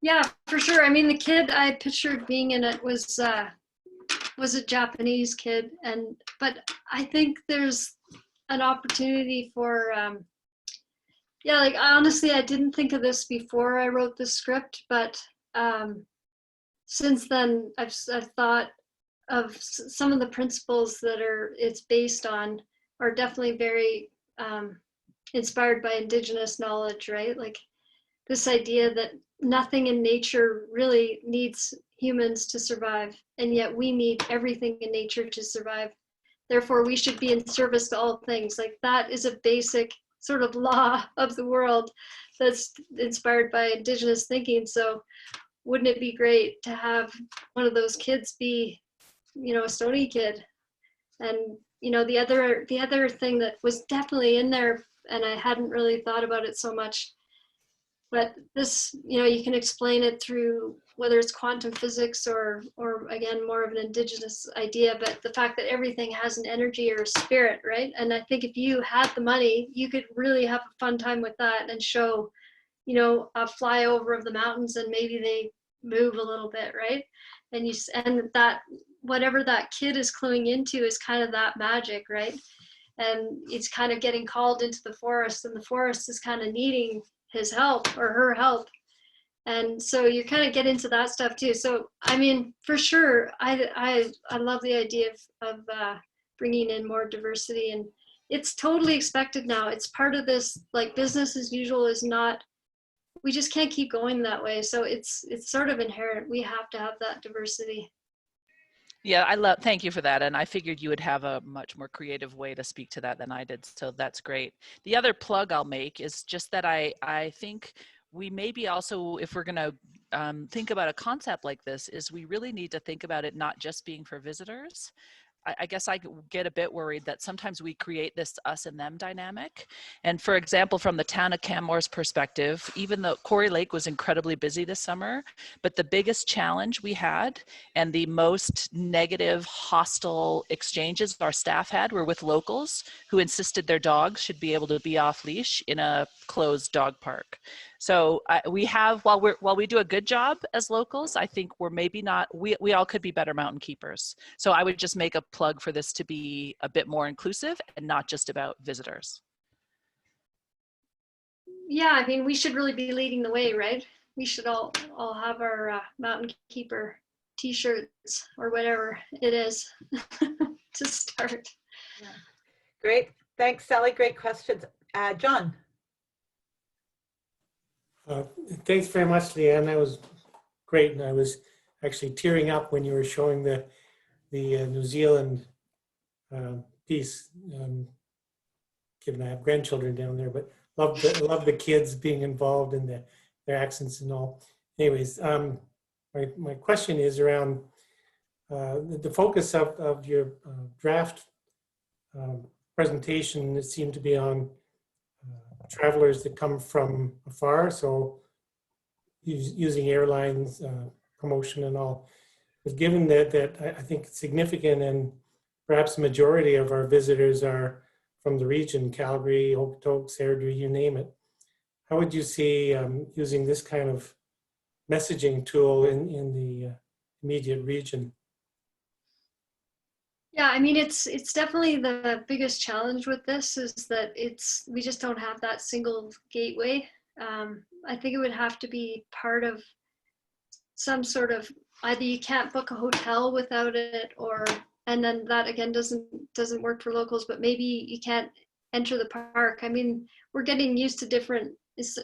Speaker 12: Yeah, for sure. I mean, the kid I pictured being in it was a Japanese kid, but I think there's an opportunity for, yeah, like honestly, I didn't think of this before I wrote the script, but since then I've thought of some of the principles that it's based on are definitely very inspired by Indigenous knowledge, right? Like this idea that nothing in nature really needs humans to survive, and yet we need everything in nature to survive. therefore we should be in service to all things. Like that is a basic sort of law of the world that's inspired by Indigenous thinking. So wouldn't it be great to have one of those kids be, you know, a Stony kid? And, you know, the other thing that was definitely in there, and I hadn't really thought about it so much, but this, you know, you can explain it through whether it's quantum physics or again, more of an Indigenous idea, but the fact that everything has an energy or a spirit, right? And I think if you had the money, you could really have a fun time with that and show, you know, a flyover of the mountains and maybe they move a little bit, right? And that, whatever that kid is cluing into is kind of that magic, right? And it's kind of getting called into the forest, and the forest is kind of needing his help or her help. And so you kind of get into that stuff too. So, I mean, for sure, I love the idea of bringing in more diversity, and it's totally expected now. It's part of this, like business as usual is not, we just can't keep going that way. So it's sort of inherent. We have to have that diversity.
Speaker 17: Yeah, thank you for that. And I figured you would have a much more creative way to speak to that than I did. So that's great. The other plug I'll make is just that I think we maybe also, if we're going to think about a concept like this, is we really need to think about it not just being for visitors. I guess I get a bit worried that sometimes we create this us and them dynamic. And for example, from the town of Canmore's perspective, even though Quarry Lake was incredibly busy this summer, but the biggest challenge we had and the most negative, hostile exchanges our staff had were with locals who insisted their dogs should be able to be off leash in a closed dog park. So we have, while we do a good job as locals, I think we're maybe not, we all could be better mountain keepers. So I would just make a plug for this to be a bit more inclusive and not just about visitors.
Speaker 12: Yeah, I mean, we should really be leading the way, right? We should all have our mountain keeper t-shirts or whatever it is to start.
Speaker 1: Yeah. Great, thanks Sally, great questions. John.
Speaker 11: Thanks very much, Leanne. That was great, and I was actually tearing up when you were showing the New Zealand piece. Given I have grandchildren down there, but love the kids being involved in their accents and all. Anyways, my question is around the focus of your draft presentation. It seemed to be on travelers that come from afar, so using airlines promotion and all. But given that I think it's significant, and perhaps the majority of our visitors are from the region, Calgary, Okotoks, Airdrie, you name it. How would you see using this kind of messaging tool in the immediate region?
Speaker 12: Yeah, I mean, it's definitely the biggest challenge with this is that we just don't have that single gateway. I think it would have to be part of some sort of, either you can't book a hotel without it, and then that again doesn't work for locals, but maybe you can't enter the park. I mean, we're getting used to different,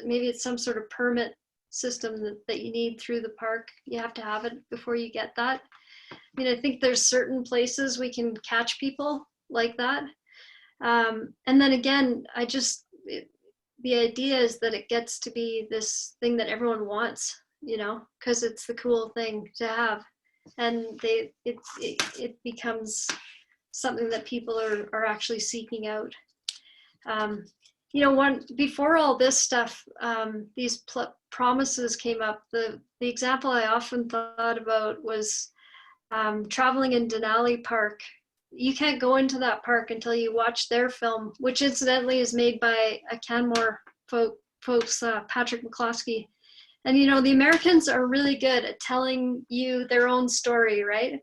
Speaker 12: maybe it's some sort of permit system that you need through the park. You have to have it before you get that. I mean, I think there's certain places we can catch people like that. And then again, the idea is that it gets to be this thing that everyone wants, you know, because it's the cool thing to have. And it becomes something that people are actually seeking out. You know, before all this stuff, these promises came up. The example I often thought about was traveling in Denali Park. You can't go into that park until you watch their film, which incidentally is made by a Canmore folks, Patrick McCloskey. And you know, the Americans are really good at telling you their own story, right?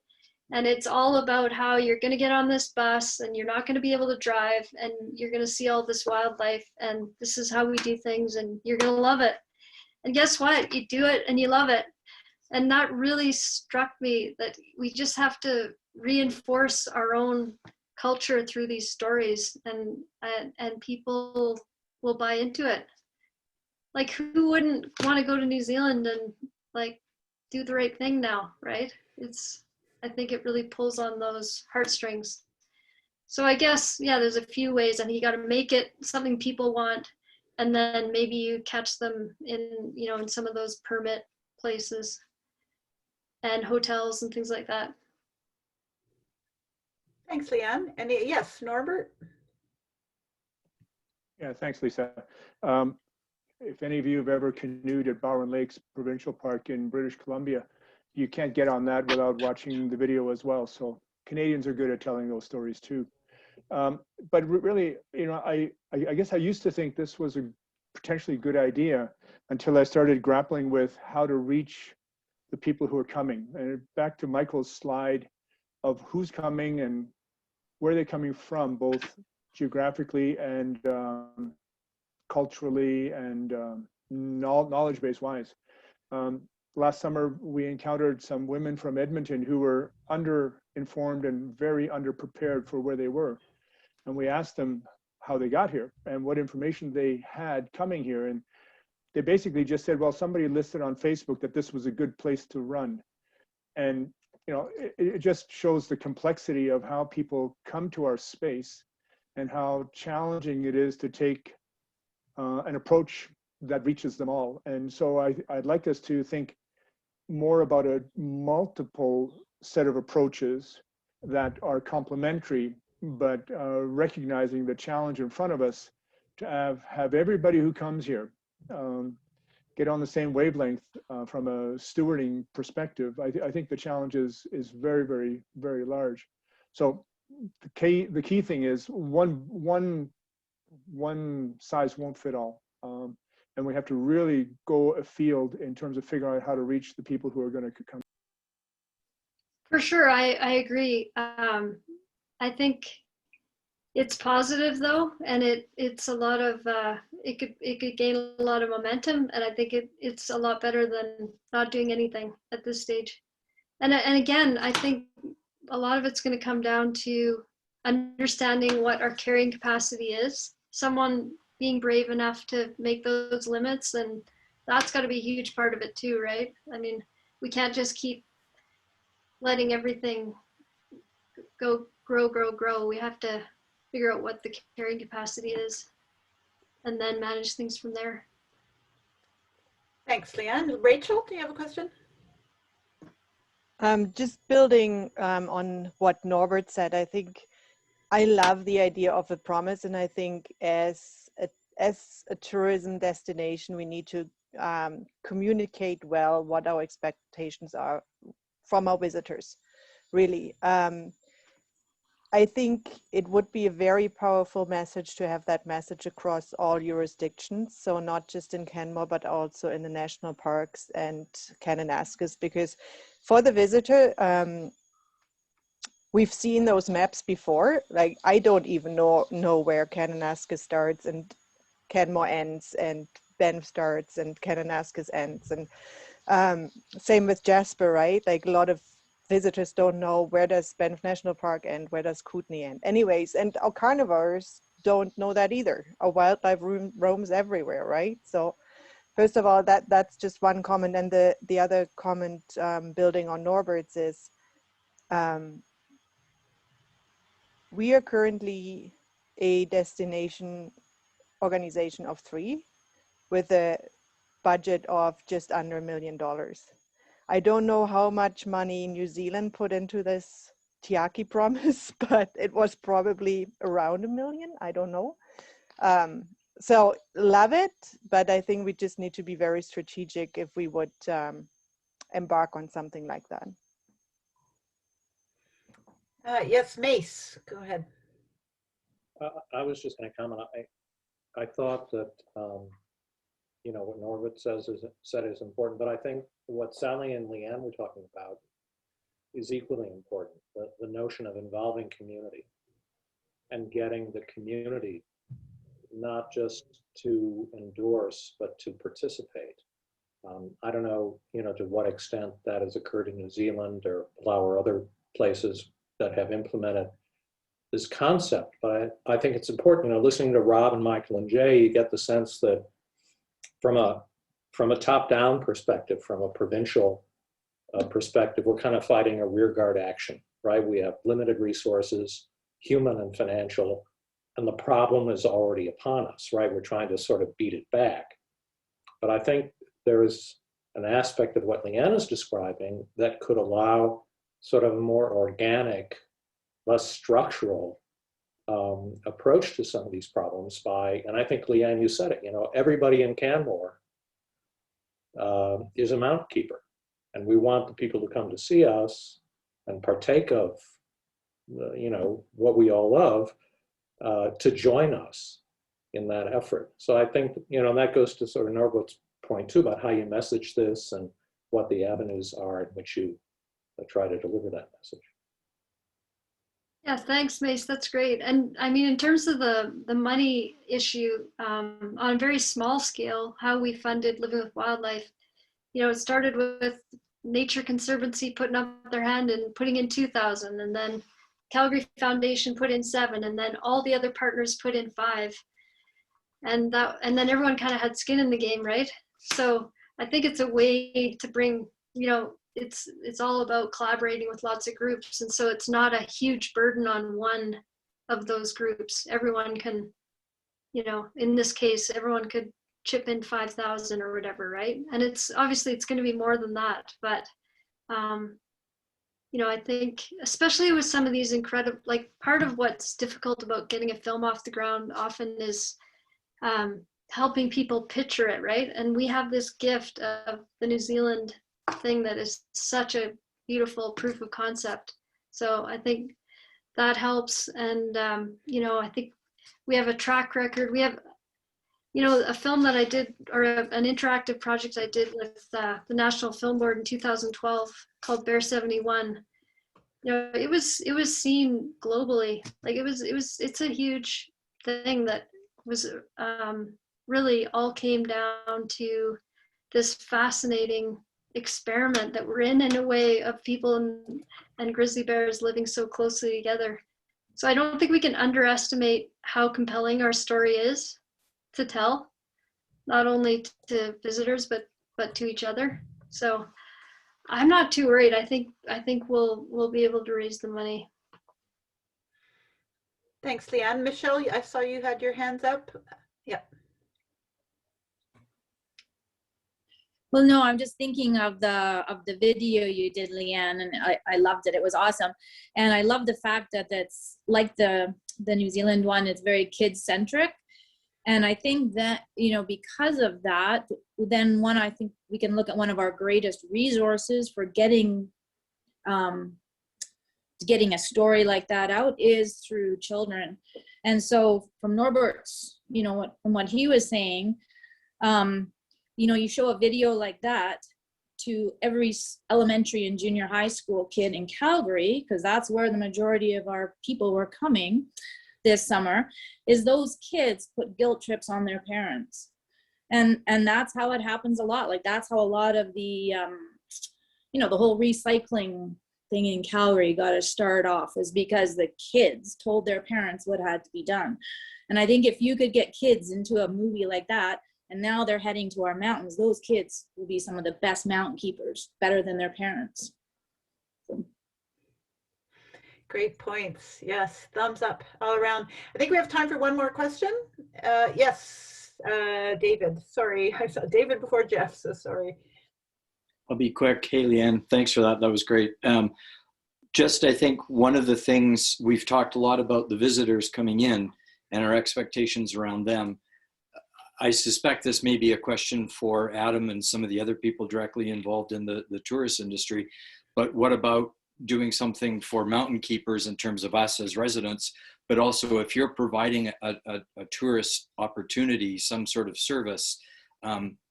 Speaker 12: And it's all about how you're going to get on this bus and you're not going to be able to drive and you're going to see all this wildlife and this is how we do things and you're going to love it. And guess what? You do it and you love it. And that really struck me, that we just have to reinforce our own culture through these stories, and people will buy into it. Like, who wouldn't want to go to New Zealand and like do the right thing now, right? I think it really pulls on those heartstrings. So I guess, yeah, there's a few ways, and you got to make it something people want, and then maybe you catch them in, you know, in some of those permit places and hotels and things like that.
Speaker 1: Thanks, Leanne. And yes, Norbert?
Speaker 5: Yeah, thanks, Lisa. If any of you have ever canoed at Bowen Lakes Provincial Park in British Columbia, you can't get on that without watching the video as well. So Canadians are good at telling those stories too. But really, you know, I guess I used to think this was a potentially good idea until I started grappling with how to reach the people who are coming. And back to Michael's slide of who's coming and where they're coming from, both geographically and culturally and knowledge-based wise. Last summer, we encountered some women from Edmonton who were underinformed and very underprepared for where they were. And we asked them how they got here and what information they had coming here. And they basically just said, well, somebody listed on Facebook that this was a good place to run. And you know, it just shows the complexity of how people come to our space and how challenging it is to take an approach that reaches them all. And so I'd like us to think more about a multiple set of approaches that are complementary, but recognizing the challenge in front of us to have everybody who comes here get on the same wavelength from a stewarding perspective. I think the challenge is very, very, very large. So the key thing is one size won't fit all. And we have to really go afield in terms of figuring out how to reach the people who are going to come.
Speaker 12: For sure, I agree. I think it's positive though, and it's a lot of it could gain a lot of momentum, and I think it's a lot better than not doing anything at this stage. And again, I think a lot of it's going to come down to understanding what our carrying capacity is. Someone being brave enough to make those limits, and that's got to be a huge part of it too, right? I mean, we can't just keep letting everything go grow. We have to figure out what the carrying capacity is and then manage things from there.
Speaker 1: Thanks, Leanne. Rachel, do you have a question?
Speaker 18: Just building on what Norbert said, I think I love the idea of a promise, and I think as a tourism destination, we need to communicate well what our expectations are from our visitors, really. I think it would be a very powerful message to have that message across all jurisdictions. So not just in Canmore, but also in the national parks and Kananaskis, because for the visitor, we've seen those maps before. Like, I don't even know where Kananaskis starts and Canmore ends, and Banff starts and Kananaskis ends. And same with Jasper, right? Like, a lot of visitors don't know where does Banff National Park end, where does Kootenay end. Anyways, and our carnivores don't know that either. Our wildlife roams everywhere, right? So first of all, that's just one comment. And the other comment, building on Norbert's, is we are currently a destination organization of 3 with a budget of just under $1 million. I don't know how much money New Zealand put into this Tiaki Promise, but it was probably around $1 million. I don't know. So love it, but I think we just need to be very strategic if we would embark on something like that.
Speaker 1: Yes, Mace, go ahead.
Speaker 19: I was just going to comment. I thought that you know, what Norbert said is important, but I think what Sally and Leanne were talking about is equally important. The notion of involving community and getting the community not just to endorse, but to participate. I don't know, you know, to what extent that has occurred in New Zealand or Palau or other places that have implemented this concept, but I think it's important. You know, listening to Rob and Michael and Jay, you get the sense that from a top-down perspective, from a provincial perspective, we're kind of fighting a rearguard action, right? We have limited resources. human and financial, and the problem is already upon us, right? We're trying to sort of beat it back. But I think there is an aspect of what Leanne is describing that could allow sort of a more organic, less structural approach to some of these problems by, and I think Leanne, you said it, everybody in Canmore is a mountain keeper. And we want the people to come to see us and partake of, what we all love, to join us in that effort. So I think, that goes to sort of Norbert's point too about how you message this and what the avenues are in which you try to deliver that message.
Speaker 12: Yeah, thanks, Mace. That's great. And I mean, in terms of the money issue, on a very small scale, how we funded Living with Wildlife, it started with Nature Conservancy putting up their hand and putting in 2,000, and then Calgary Foundation put in 7, and then all the other partners put in 5. And then everyone kind of had skin in the game, right? So I think it's a way to bring, it's all about collaborating with lots of groups. And so it's not a huge burden on one of those groups. Everyone can, in this case, everyone could chip in 5,000 or whatever, right? And it's obviously it's going to be more than that, but I think especially with some of these incredible, like part of what's difficult about getting a film off the ground often is helping people picture it, right? And we have this gift of the New Zealand thing that is such a beautiful proof of concept. So I think that helps. And I think we have a track record. We have a film that I did, or an interactive project I did with the National Film Board in 2012 called Bear 71. It was seen globally. Like it's a huge thing that was really all came down to this fascinating experiment that we're in a way of people and grizzly bears living so closely together. So I don't think we can underestimate how compelling our story is to tell, not only to visitors but to each other. So I'm not too worried. I think we'll be able to raise the money.
Speaker 1: Thanks, Leanne. Michelle, I saw you had your hands up. Yeah.
Speaker 20: Well, no, I'm just thinking of the video you did, Leanne, and I loved it. It was awesome. And I love the fact that it's like the New Zealand one, it's very kid-centric. And I think that, because of that, then I think we can look at one of our greatest resources for getting a story like that out is through children. And so from Norbert's, from what he was saying, you show a video like that to every elementary and junior high school kid in Calgary, because that's where the majority of our people were coming this summer, is those kids put guilt trips on their parents. And that's how it happens a lot. Like that's how a lot of the, the whole recycling thing in Calgary got to start off, is because the kids told their parents what had to be done. And I think if you could get kids into a movie like that, and now they're heading to our mountains, those kids will be some of the best mountain keepers, better than their parents. So.
Speaker 1: Great points. Yes, thumbs up all around. I think we have time for one more question. Yes, David. Sorry, I saw David before Jeff, so sorry.
Speaker 7: I'll be quick. Hey, Leanne, thanks for that. That was great. I think one of the things we've talked a lot about the visitors coming in and our expectations around them. I suspect this may be a question for Adam and some of the other people directly involved in the tourist industry, but what about doing something for mountain keepers in terms of us as residents, but also if you're providing a tourist opportunity, some sort of service,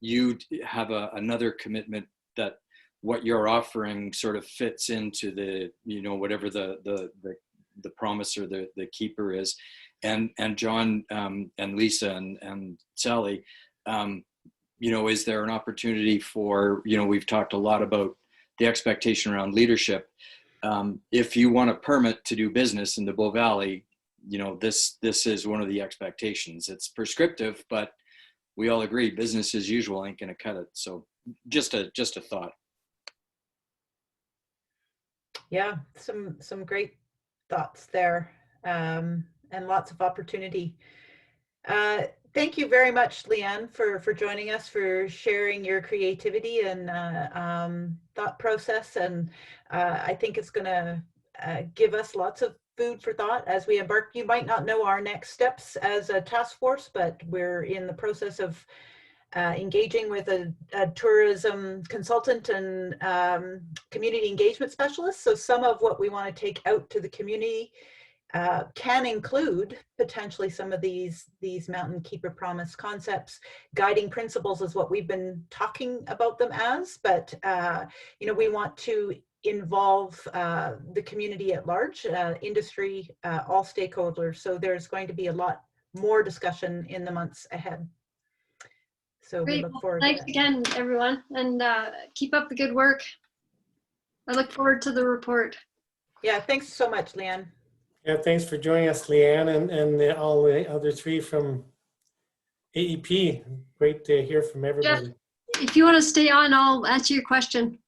Speaker 7: you have another commitment that what you're offering sort of fits into the, whatever the promise or the keeper is. And John and Lisa and Sally, is there an opportunity for, we've talked a lot about the expectation around leadership. If you want a permit to do business in the Bow Valley, this is one of the expectations. It's prescriptive, but we all agree business as usual ain't gonna cut it. So just a thought.
Speaker 1: Yeah, some great thoughts there. and lots of opportunity. Thank you very much, Leanne, for joining us, for sharing your creativity and thought process. And I think it's going to give us lots of food for thought as we embark. You might not know our next steps as a task force, but we're in the process of engaging with a tourism consultant and community engagement specialist. So some of what we want to take out to the community can include potentially some of these Mountain Keeper Promise concepts. Guiding principles is what we've been talking about them as, but you know, we want to involve the community at large, industry, all stakeholders. So there's going to be a lot more discussion in the months ahead. So
Speaker 12: Great.
Speaker 1: we look forward
Speaker 12: Thanks
Speaker 1: to that.
Speaker 12: again, everyone, and keep up the good work. I look forward to the report.
Speaker 1: Yeah, thanks so much, Leanne.
Speaker 11: Yeah, thanks for joining us, Leanne, and all the other three from AEP. Great to hear from everybody.
Speaker 12: Jeff, if you want to stay on, I'll answer your question.